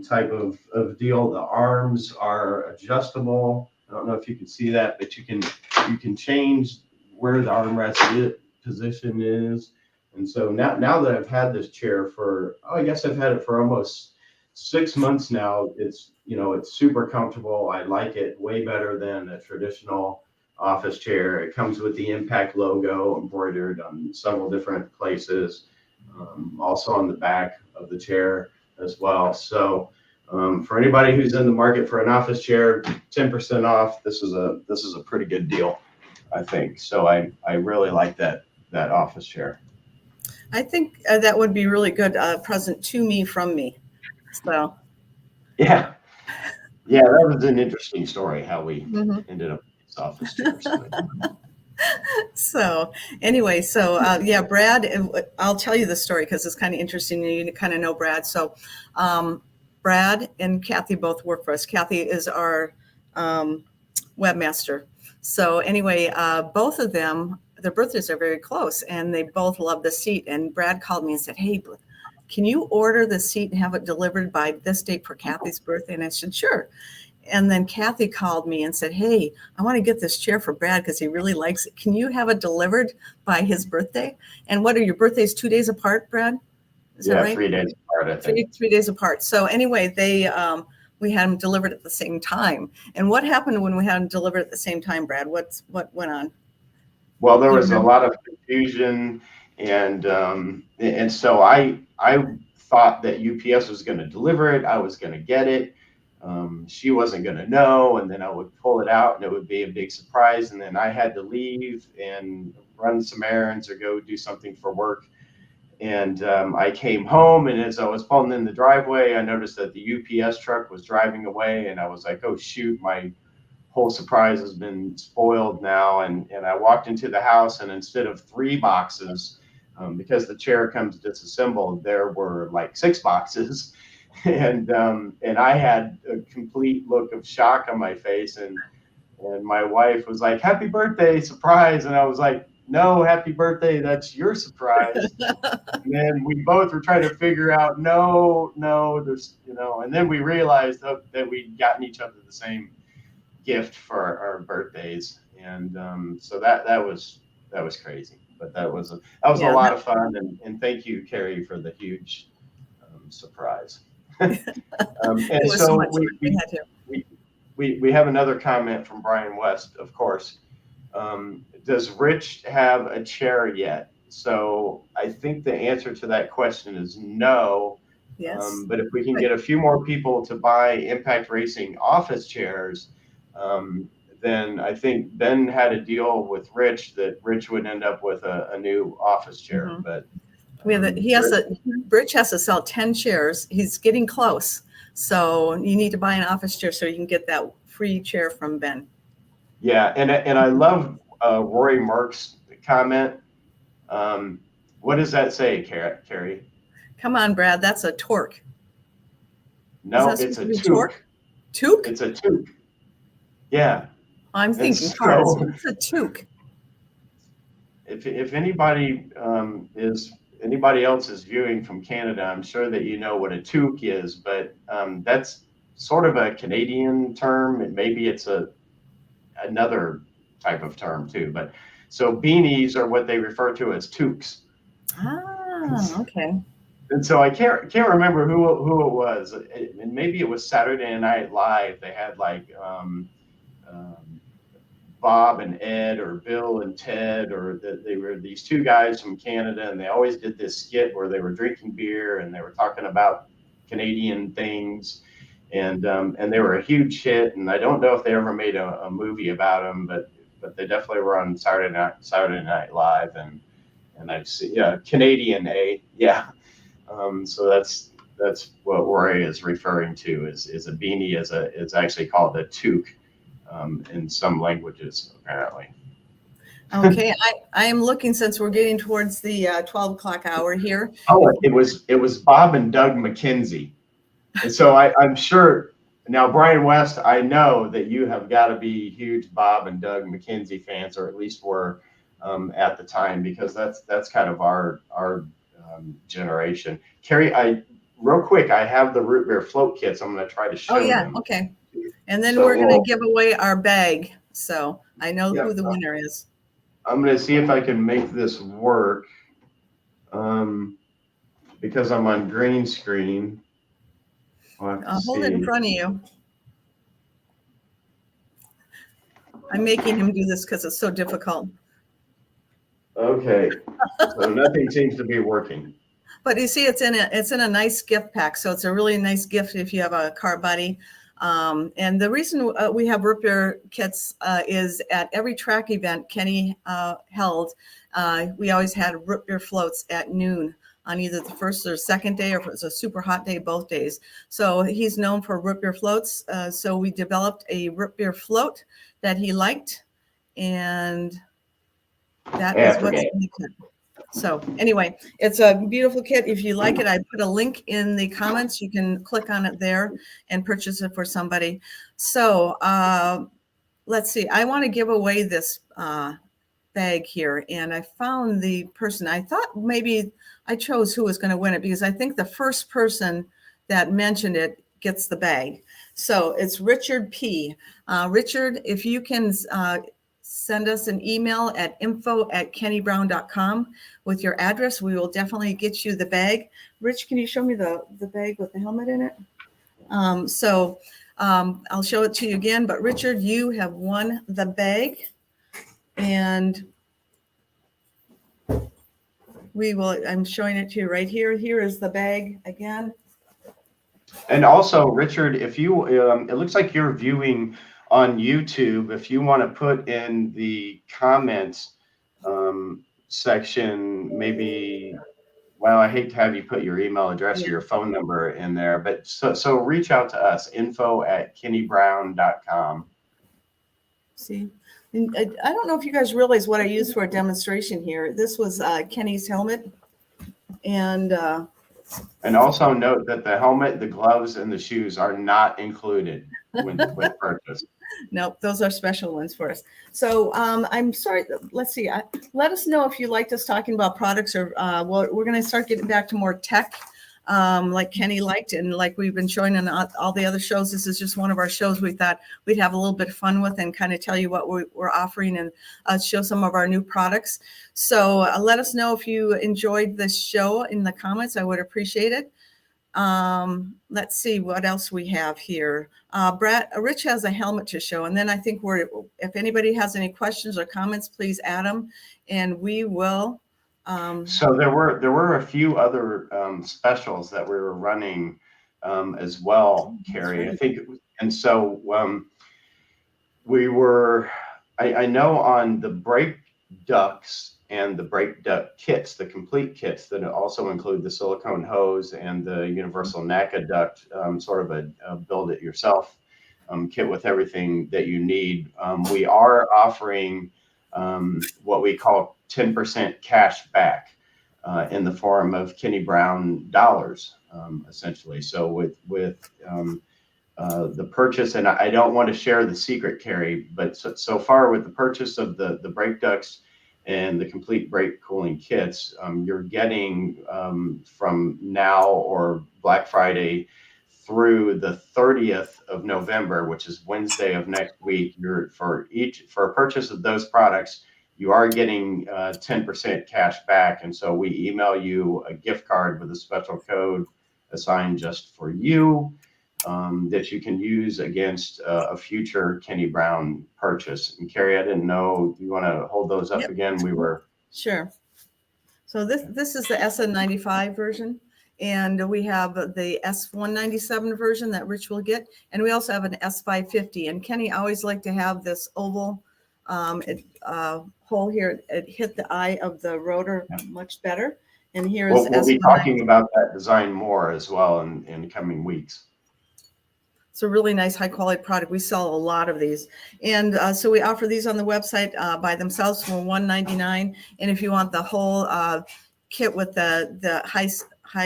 Speaker 2: type of deal. The arms are adjustable. I don't know if you can see that, but you can change where the armrest position is. And so now that I've had this chair for, I guess I've had it for almost 6 months now. It's super comfortable. I like it way better than a traditional office chair. It comes with the Impact logo embroidered on several different places, also on the back of the chair as well. So for anybody who's in the market for an office chair, 10% off. This is a pretty good deal, I think. So I really like that office chair.
Speaker 1: I think that would be really good present to me from me. So
Speaker 2: yeah, that was an interesting story how we ended up with these office chairs.
Speaker 1: So anyway, Brad, I'll tell you the story because it's kind of interesting. You kind of know Brad. So Brad and Kathy both work for us. Kathy is our webmaster. So anyway, both of them, their birthdays are very close, and they both love the seat. And Brad called me and said, "Hey, can you order the seat and have it delivered by this date for Kathy's birthday?" And I said, "Sure." And then Kathy called me and said, "Hey, I want to get this chair for Brad because he really likes it. Can you have it delivered by his birthday?" And what are your birthdays 2 days apart, Brad? Is that right?
Speaker 2: 3 days apart, I think.
Speaker 1: 3 days apart. So anyway, we had them delivered at the same time. And what happened when we had them delivered at the same time, Brad? What went on?
Speaker 2: Well, there was a lot of confusion and so I thought that UPS was going to deliver it. I was going to get it. She wasn't going to know, and then I would pull it out, and it would be a big surprise. And then I had to leave and run some errands or go do something for work. And I came home, and as I was pulling in the driveway, I noticed that the UPS truck was driving away, and I was like, "Oh shoot, my whole surprise has been spoiled now." And I walked into the house, and instead of 3 boxes, because the chair comes disassembled, there were like 6 boxes. And I had a complete look of shock on my face, and my wife was like, "Happy birthday, surprise!" And I was like, "No, happy birthday, that's your surprise." And then we both were trying to figure out, no, there's, and then we realized that we'd gotten each other the same gift for our birthdays, and so that was crazy, but that was a lot of fun, and thank you, Carrie, for the huge surprise. And so we have another comment from Brian West, of course. Does Rich have a chair yet? So I think the answer to that question is no.
Speaker 1: Yes.
Speaker 2: But if we can get a few more people to buy Impact Racing office chairs, then I think Ben had a deal with Rich that Rich would end up with a new office chair.
Speaker 1: Mm-hmm.
Speaker 2: But
Speaker 1: Rich has to sell 10 chairs. He's getting close. So you need to buy an office chair so you can get that free chair from Ben.
Speaker 2: Yeah, and I love Rory Mark's comment. What does that say, Carrie?
Speaker 1: Come on, Brad. That's a torque.
Speaker 2: No, it's a toque.
Speaker 1: Toque?
Speaker 2: It's a toque. Yeah.
Speaker 1: I'm thinking cars. It's a toque.
Speaker 2: If anybody else is viewing from Canada, I'm sure that you know what a toque is, but that's sort of a Canadian term, and maybe it's another type of term too. But so beanies are what they refer to as toques.
Speaker 1: Ah, okay.
Speaker 2: And so I can't remember who it was, and maybe it was Saturday Night Live. They had like Bob and Ed, or Bill and Ted, or they were these 2 guys from Canada, and they always did this skit where they were drinking beer and they were talking about Canadian things, and they were a huge hit. And I don't know if they ever made a movie about them, but they definitely were on Saturday Night Live, and I've seen Canadian, yeah. So that's what Rory is referring to is a beanie is actually called a toque in some languages, apparently.
Speaker 1: Okay, I am looking, since we're getting towards the 12 o'clock hour here.
Speaker 2: Oh, it was Bob and Doug McKenzie. And so I'm sure now, Brian West, I know that you have got to be huge Bob and Doug McKenzie fans, or at least were at the time, because that's kind of our generation. Carrie, real quick, I have the root beer float kits. I'm going to try to show them.
Speaker 1: Okay. And then we're going to give away our bag. So I know who the winner is.
Speaker 2: I'm going to see if I can make this work because I'm on green screen.
Speaker 1: I'll hold it in front of you. I'm making him do this because it's so difficult.
Speaker 2: Okay, so nothing seems to be working.
Speaker 1: But you see, it's in a nice gift pack, so it's a really nice gift if you have a car buddy. And the reason we have root beer kits is at every track event Kenny held, we always had root beer floats at noon on either the first or second day, or if it was a super hot day, both days. So he's known for root beer floats. So we developed a root beer float that he liked, and that is what's in the kit. So anyway, it's a beautiful kit. If you like it, I put a link in the comments. You can click on it there and purchase it for somebody. So let's see. I want to give away this bag here, and I found the person. I thought maybe I chose who was going to win it, because I think the first person that mentioned it gets the bag. So it's Richard P. Richard, if you can send us an email at info@kennybrown.com with your address, we will definitely get you the bag. Rich, can you show me the bag with the helmet in it? I'll show it to you again, but Richard, you have won the bag. And we will, I'm showing it to you right here. Here is the bag again.
Speaker 2: And also, Richard, if you, it looks like you're viewing on YouTube. If you want to put in the comments section, maybe, well, I hate to have you put your email address or your phone number in there, but so reach out to us, info@kennybrown.com.
Speaker 1: See, and I don't know if you guys realize what I used for a demonstration here. This was Kenny's helmet. And
Speaker 2: also note that the helmet, the gloves, and the shoes are not included with purchase.
Speaker 1: Nope, those are special ones for us. So I'm sorry. Let's see. Let us know if you liked us talking about products, or we're going to start getting back to more tech, like Kenny liked, and like we've been showing on all the other shows. This is just one of our shows we thought we'd have a little bit of fun with and kind of tell you what we're offering and show some of our new products. So let us know if you enjoyed this show in the comments. I would appreciate it. Let's see what else we have here. Rich has a helmet to show, and then I think if anybody has any questions or comments, please add them, and we will.
Speaker 2: So there were a few other specials that we were running as well, Carrie. I think, and so we were. I know on the brake ducts and the brake duct kits, the complete kits that also include the silicone hose and the universal NACA duct, sort of a build-it-yourself kit with everything that you need. We are offering what we call 10% cash back in the form of Kenny Brown dollars, essentially. So with the purchase, and I don't want to share the secret, Carrie, but so far with the purchase of the brake ducts and the complete brake cooling kits, you're getting from now or Black Friday through the 30th of November, which is Wednesday of next week, for a purchase of those products, you are getting 10% cash back. And so we email you a gift card with a special code assigned just for you that you can use against a future Kenny Brown purchase. And Carrie, I didn't know, you want to hold those up again? We were.
Speaker 1: Sure. So this is the SN95 version. And we have the S197 version that Rich will get. And we also have an S550. And Kenny always liked to have this oval hole here. It hit the eye of the rotor much better. And here is
Speaker 2: we'll be talking about that design more as well in coming weeks.
Speaker 1: It's a really nice, high quality product. We sell a lot of these. And so we offer these on the website by themselves for $199. And if you want the whole kit with the high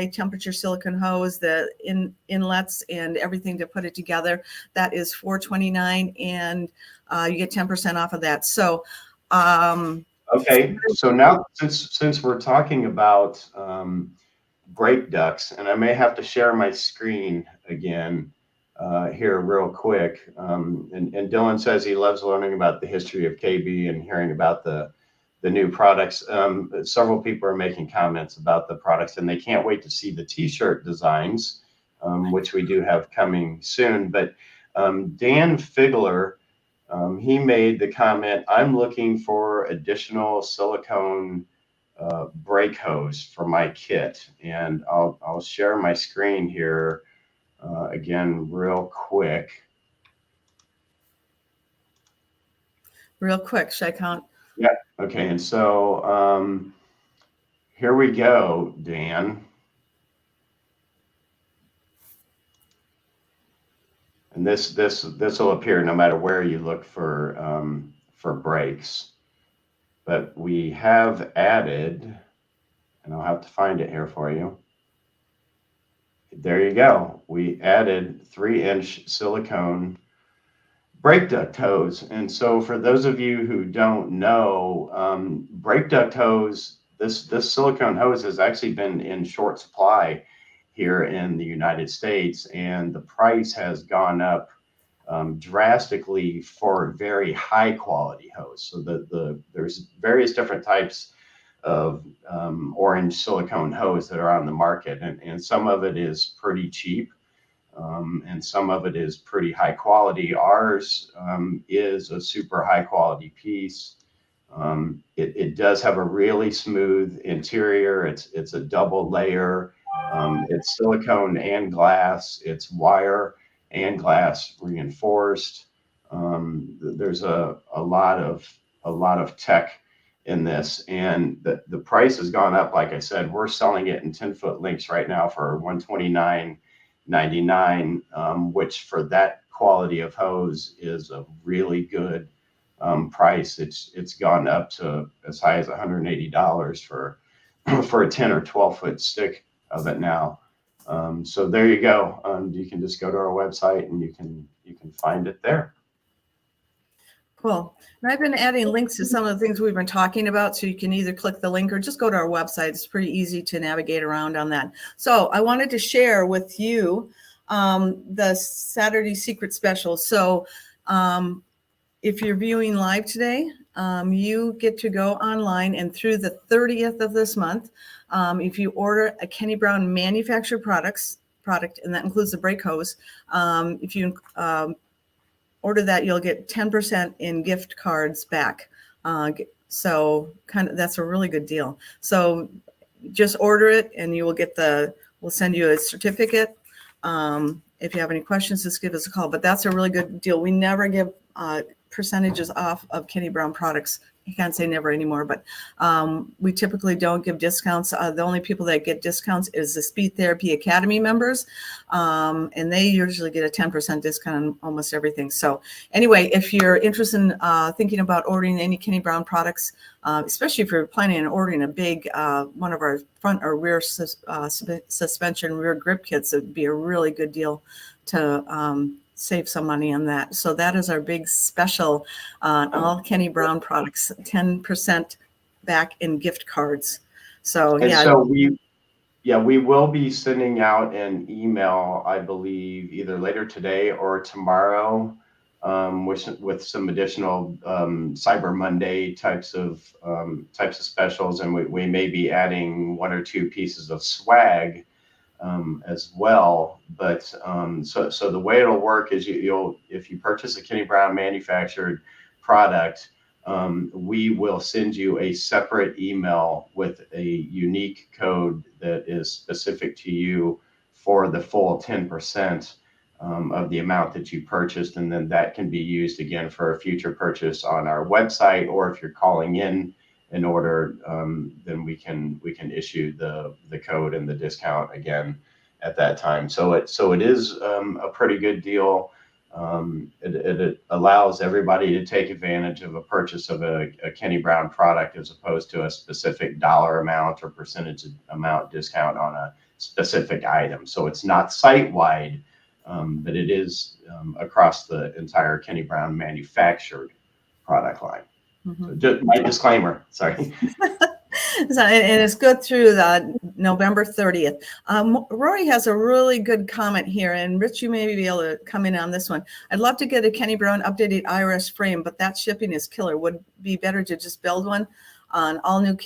Speaker 1: temperature silicone hose, the inlets and everything to put it together, that is $429, and you get 10% off of that. So
Speaker 2: okay, so now since we're talking about brake ducts, and I may have to share my screen again here real quick, and Dylan says he loves learning about the history of KB and hearing about the new products. Several people are making comments about the products, and they can't wait to see the t-shirt designs, which we do have coming soon. But Dan Figler, he made the comment, I'm looking for additional silicone brake hose for my kit. And I'll share my screen here again real quick.
Speaker 1: Should I count?
Speaker 2: Yeah. Okay. And so here we go, Dan. And this will appear no matter where you look for brakes. But we have added, and I'll have to find it here for you. There you go. We added 3-inch silicone brake duct hose. And so for those of you who don't know, brake duct hose, this silicone hose has actually been in short supply here in the United States, and the price has gone up drastically for very high quality hose. So there's various different types of orange silicone hose that are on the market, and some of it is pretty cheap, and some of it is pretty high quality. Ours is a super high quality piece. It does have a really smooth interior. It's a double layer. It's silicone and glass. It's wire and glass reinforced. There's a lot of tech in this, and the price has gone up. Like I said, we're selling it in 10-foot links right now for $129.99, which for that quality of hose is a really good price. It's gone up to as high as $180 for a 10 or 12-foot stick of it now. So there you go. You can just go to our website and you can find it there.
Speaker 1: Cool. And I've been adding links to some of the things we've been talking about, so you can either click the link or just go to our website. It's pretty easy to navigate around on that. So I wanted to share with you the Saturday Secret Special. So if you're viewing live today, you get to go online, and through the 30th of this month, if you order a Kenny Brown manufactured product, and that includes the brake hose, if you order that, you'll get 10% in gift cards back. So that's a really good deal. So just order it and you will get we'll send you a certificate. If you have any questions, just give us a call, but that's a really good deal. We never give percentages off of Kenny Brown products. You can't say never anymore, but we typically don't give discounts. The only people that get discounts is the Speed Therapy Academy members, and they usually get a 10% discount on almost everything. So anyway, if you're interested in thinking about ordering any Kenny Brown products, especially if you're planning on ordering a big one of our front or rear suspension rear grip kits, it would be a really good deal to save some money on that. So that is our big special on all Kenny Brown products, 10% back in gift cards. So
Speaker 2: And
Speaker 1: yeah.
Speaker 2: so we will be sending out an email, I believe, either later today or tomorrow, with some additional Cyber Monday types of specials, and we may be adding 1 or 2 pieces of swag as well. But so the way it'll work is you'll if you purchase a Kenny Brown manufactured product, we will send you a separate email with a unique code that is specific to you for the full 10% of the amount that you purchased, and then that can be used again for a future purchase on our website, or if you're calling in order, then we can issue the code and the discount again at that time. So it is a pretty good deal. It allows everybody to take advantage of a purchase of a Kenny Brown product as opposed to a specific dollar amount or percentage amount discount on a specific item. So it's not site-wide, but it is across the entire Kenny Brown manufactured product line. Mm-hmm. So just my disclaimer, sorry.
Speaker 1: So, and it's good through the November 30th. Rory has a really good comment here, and Rich, you may be able to come in on this one. I'd love to get a Kenny Brown updated IRS frame, but that shipping is killer. Would it be better to just build one on all new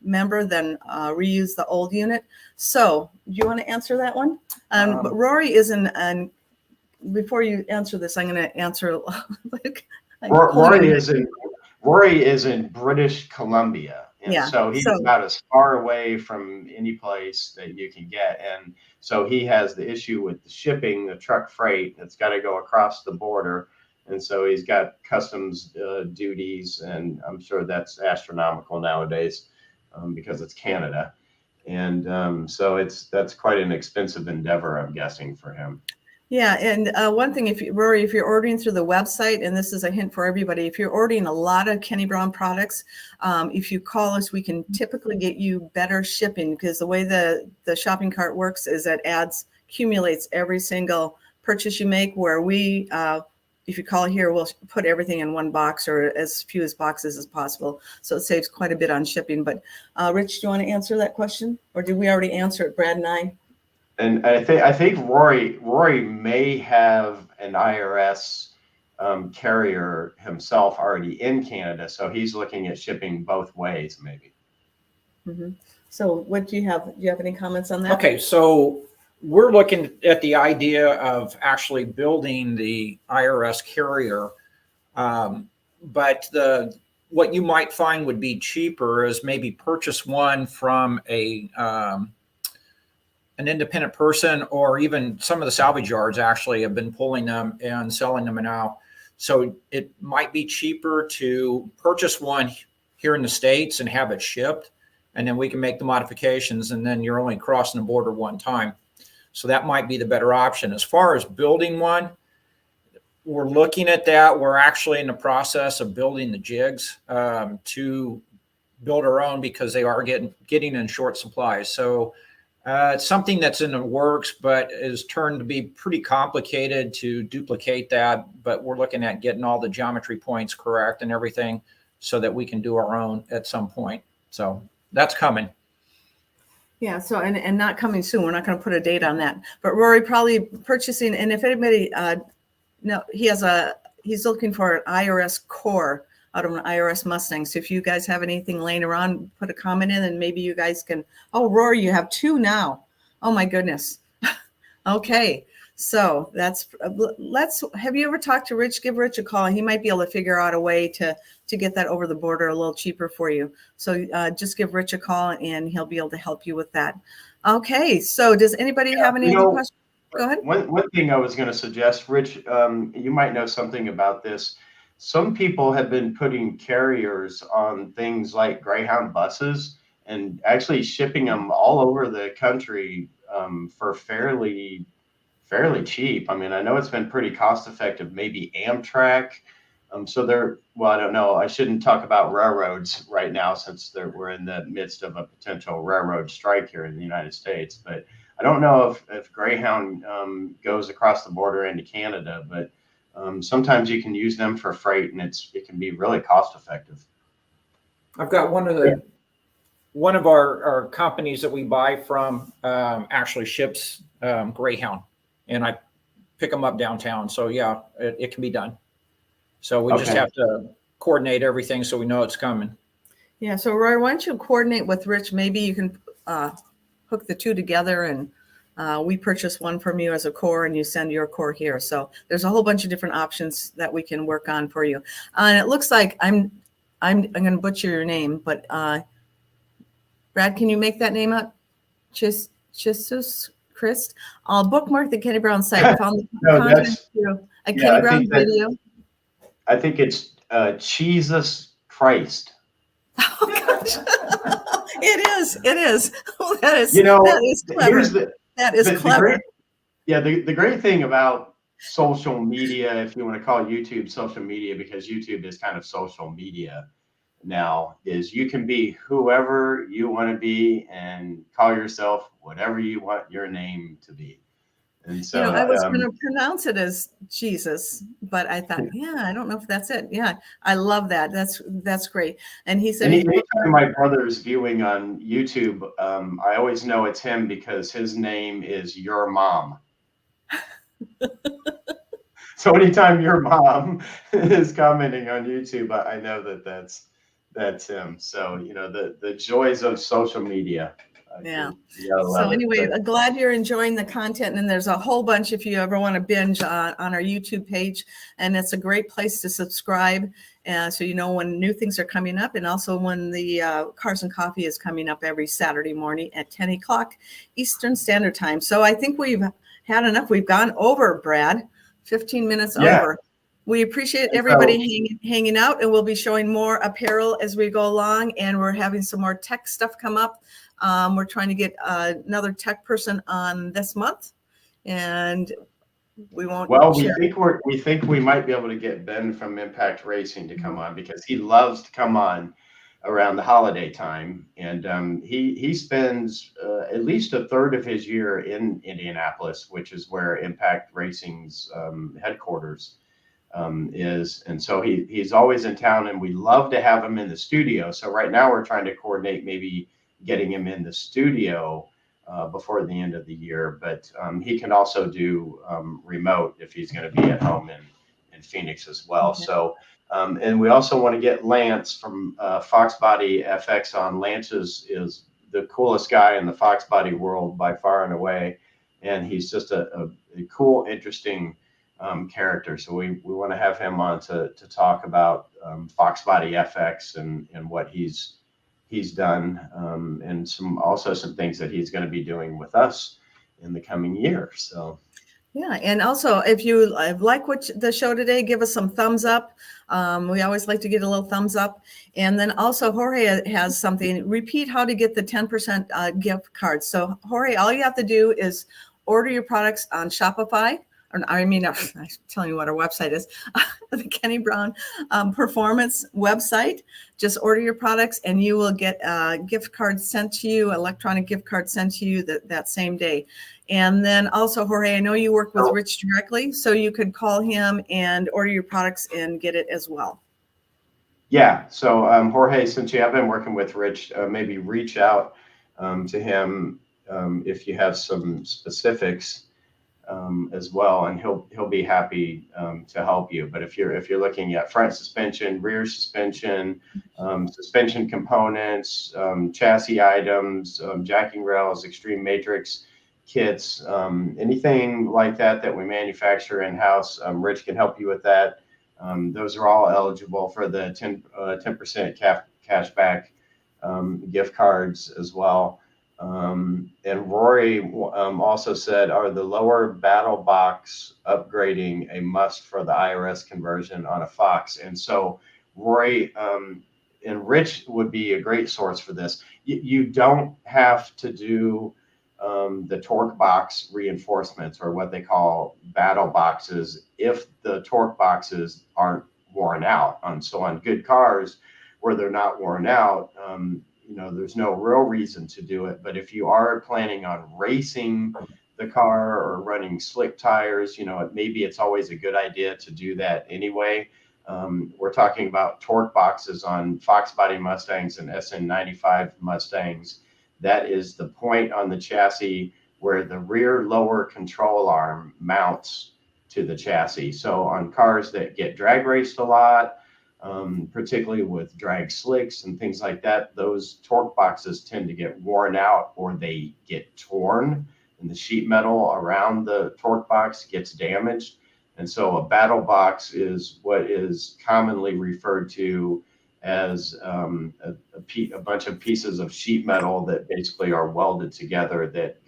Speaker 1: member than reuse the old unit? So do you want to answer that one? But Rory isn't, and before you answer this, I'm going to answer.
Speaker 2: Rory is in British Columbia. And
Speaker 1: yeah,
Speaker 2: so he's about as far away from any place that you can get. And so he has the issue with the shipping, the truck freight that's got to go across the border. And so he's got customs duties, and I'm sure that's astronomical nowadays because it's Canada. And so that's quite an expensive endeavor, I'm guessing, for him.
Speaker 1: Yeah, and one thing, Rory, if you're ordering through the website, and this is a hint for everybody, if you're ordering a lot of Kenny Brown products, if you call us, we can typically get you better shipping, because the way the shopping cart works is that accumulates every single purchase you make, where we, if you call here, we'll put everything in one box or as few as boxes as possible. So it saves quite a bit on shipping. But Rich, do you want to answer that question? Or did we already answer it, Brad and I?
Speaker 2: And I think Rory may have an IRS carrier himself already in Canada, so he's looking at shipping both ways, maybe.
Speaker 1: Mm-hmm. So what do you have? Do you have any comments on that?
Speaker 3: Okay, so we're looking at the idea of actually building the IRS carrier, but what you might find would be cheaper is maybe purchase one from an independent person, or even some of the salvage yards actually have been pulling them and selling them now. So it might be cheaper to purchase one here in the States and have it shipped, and then we can make the modifications, and then you're only crossing the border one time. So that might be the better option. As far as building one, we're looking at that. We're actually in the process of building the jigs to build our own, because they are getting in short supply. So it's something that's in the works, but is turned to be pretty complicated to duplicate that. But we're looking at getting all the geometry points correct and everything so that we can do our own at some point. So that's coming.
Speaker 1: Yeah. So, and not coming soon. We're not going to put a date on that, but Rory probably purchasing. And if anybody, no, he's looking for an IRS core out of an IRS Mustang. So if you guys have anything laying around, put a comment in, and maybe you guys can. Oh, Rory, you have 2 now. Oh my goodness. Okay. So have you ever talked to Rich? Give Rich a call. He might be able to figure out a way to get that over the border a little cheaper for you. So just give Rich a call and he'll be able to help you with that. Okay. So does anybody have any other questions? Go ahead.
Speaker 2: One thing I was going to suggest, Rich, you might know something about this. Some people have been putting carriers on things like Greyhound buses and actually shipping them all over the country for fairly cheap. I mean, I know it's been pretty cost effective, maybe Amtrak. Well, I don't know. I shouldn't talk about railroads right now since we're in the midst of a potential railroad strike here in the United States. But I don't know if Greyhound goes across the border into Canada, but sometimes you can use them for freight, and it can be really cost effective.
Speaker 3: I've got one of our companies that we buy from actually ships Greyhound, and I pick them up downtown. So yeah, it can be done. So we just have to coordinate everything so we know it's coming.
Speaker 1: Yeah. So Roy, why don't you coordinate with Rich? Maybe you can hook the 2 together, and we purchase one from you as a core and you send your core here. So there's a whole bunch of different options that we can work on for you. And it looks like I'm going to butcher your name, but Brad, can you make that name up? Jesus Christ. I'll bookmark the Kenny Brown site. I found a Kenny Brown video.
Speaker 2: I think it's Jesus Christ.
Speaker 1: Oh gosh. It is. Oh, that is clever. That is clever.
Speaker 2: The great thing about social media, if you want to call YouTube social media, because YouTube is kind of social media now, is you can be whoever you want to be and call yourself whatever you want your name to be. And so
Speaker 1: I was going to pronounce it as Jesus, but I thought, I don't know if that's it. Yeah, I love that. That's great. And he said,
Speaker 2: anytime my brother's viewing on YouTube, I always know it's him because his name is Your Mom. So anytime Your Mom is commenting on YouTube, I know that's him. So the joys of social media.
Speaker 1: Yeah. So anyway, I'm glad you're enjoying the content, and there's a whole bunch if you ever want to binge on our YouTube page, and it's a great place to subscribe, so you know when new things are coming up, and also when the Cars and Coffee is coming up every Saturday morning at 10 o'clock Eastern Standard Time. So I think we've had enough. We've gone over, Brad, 15 minutes over. We appreciate everybody hanging out, and we'll be showing more apparel as we go along, and we're having some more tech stuff come up. We're trying to get another tech person on this month, and we won't.
Speaker 2: Well, we think we might be able to get Ben from Impact Racing to come on, because he loves to come on around the holiday time, and he spends at least a third of his year in Indianapolis, which is where Impact Racing's headquarters is, and so he's always in town, and we love to have him in the studio. So right now we're trying to coordinate maybe getting him in the studio before the end of the year, but he can also do remote if he's going to be at home in Phoenix as well. Okay. So and we also want to get Lance from Fox Body FX on. Lance is the coolest guy in the Fox Body world by far and away, and he's just a cool, interesting character. So we want to have him on to talk about Fox Body FX and what he's done, and some things that he's going to be doing with us in the coming year. So.
Speaker 1: Yeah, and also if you like the show today, give us some thumbs up. We always like to get a little thumbs up. And then also Jorge has something. Repeat how to get the 10% gift card. So Jorge, all you have to do is order your products on Shopify. I'm telling you what our website is, the Kenny Brown Performance website. Just order your products and you will get a gift card sent to you, electronic gift card sent to you that same day. And then also, Jorge, I know you work with Rich directly, so you could call him and order your products and get it as well.
Speaker 2: Yeah. So Jorge, since you have been working with Rich, maybe reach out to him if you have some specifics as well, and he'll be happy to help you. But if you're looking at front suspension, rear suspension, suspension components, chassis items, jacking rails, extreme matrix kits, anything like that we manufacture in-house, Rich can help you with that. Those are all eligible for the 10% cashback gift cards as well. And Rory also said, are the lower battle box upgrading a must for the IRS conversion on a Fox? And so Rory and Rich would be a great source for this. You don't have to do the torque box reinforcements, or what they call battle boxes, if the torque boxes aren't worn out. So on good cars where they're not worn out, there's no real reason to do it. But if you are planning on racing the car or running slick tires, maybe it's always a good idea to do that anyway. We're talking about torque boxes on Fox Body Mustangs and SN95 Mustangs. That is the point on the chassis where the rear lower control arm mounts to the chassis. So on cars that get drag raced a lot, particularly with drag slicks and things like that, those torque boxes tend to get worn out or they get torn, and the sheet metal around the torque box gets damaged. And so a battle box is what is commonly referred to as a bunch of pieces of sheet metal that basically are welded together that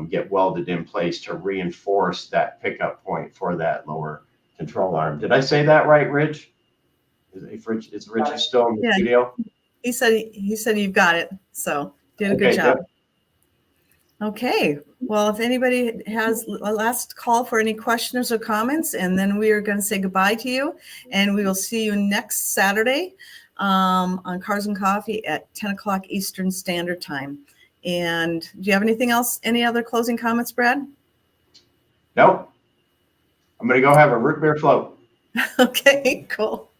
Speaker 2: get welded in place to reinforce that pickup point for that lower control arm. Did I say that right, Rich? Is Rich still in the studio?
Speaker 1: He said you've got it. So did a good job. Good. Okay. Well, if anybody has a last call for any questions or comments, and then we are going to say goodbye to you, and we will see you next Saturday on Cars and Coffee at 10 o'clock Eastern Standard Time. And do you have anything else? Any other closing comments, Brad?
Speaker 2: Nope. I'm going to go have a root beer float.
Speaker 1: Okay, cool.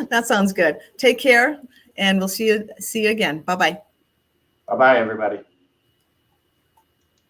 Speaker 1: That sounds good. Take care, and we'll see you again. Bye-bye.
Speaker 2: Bye-bye, everybody.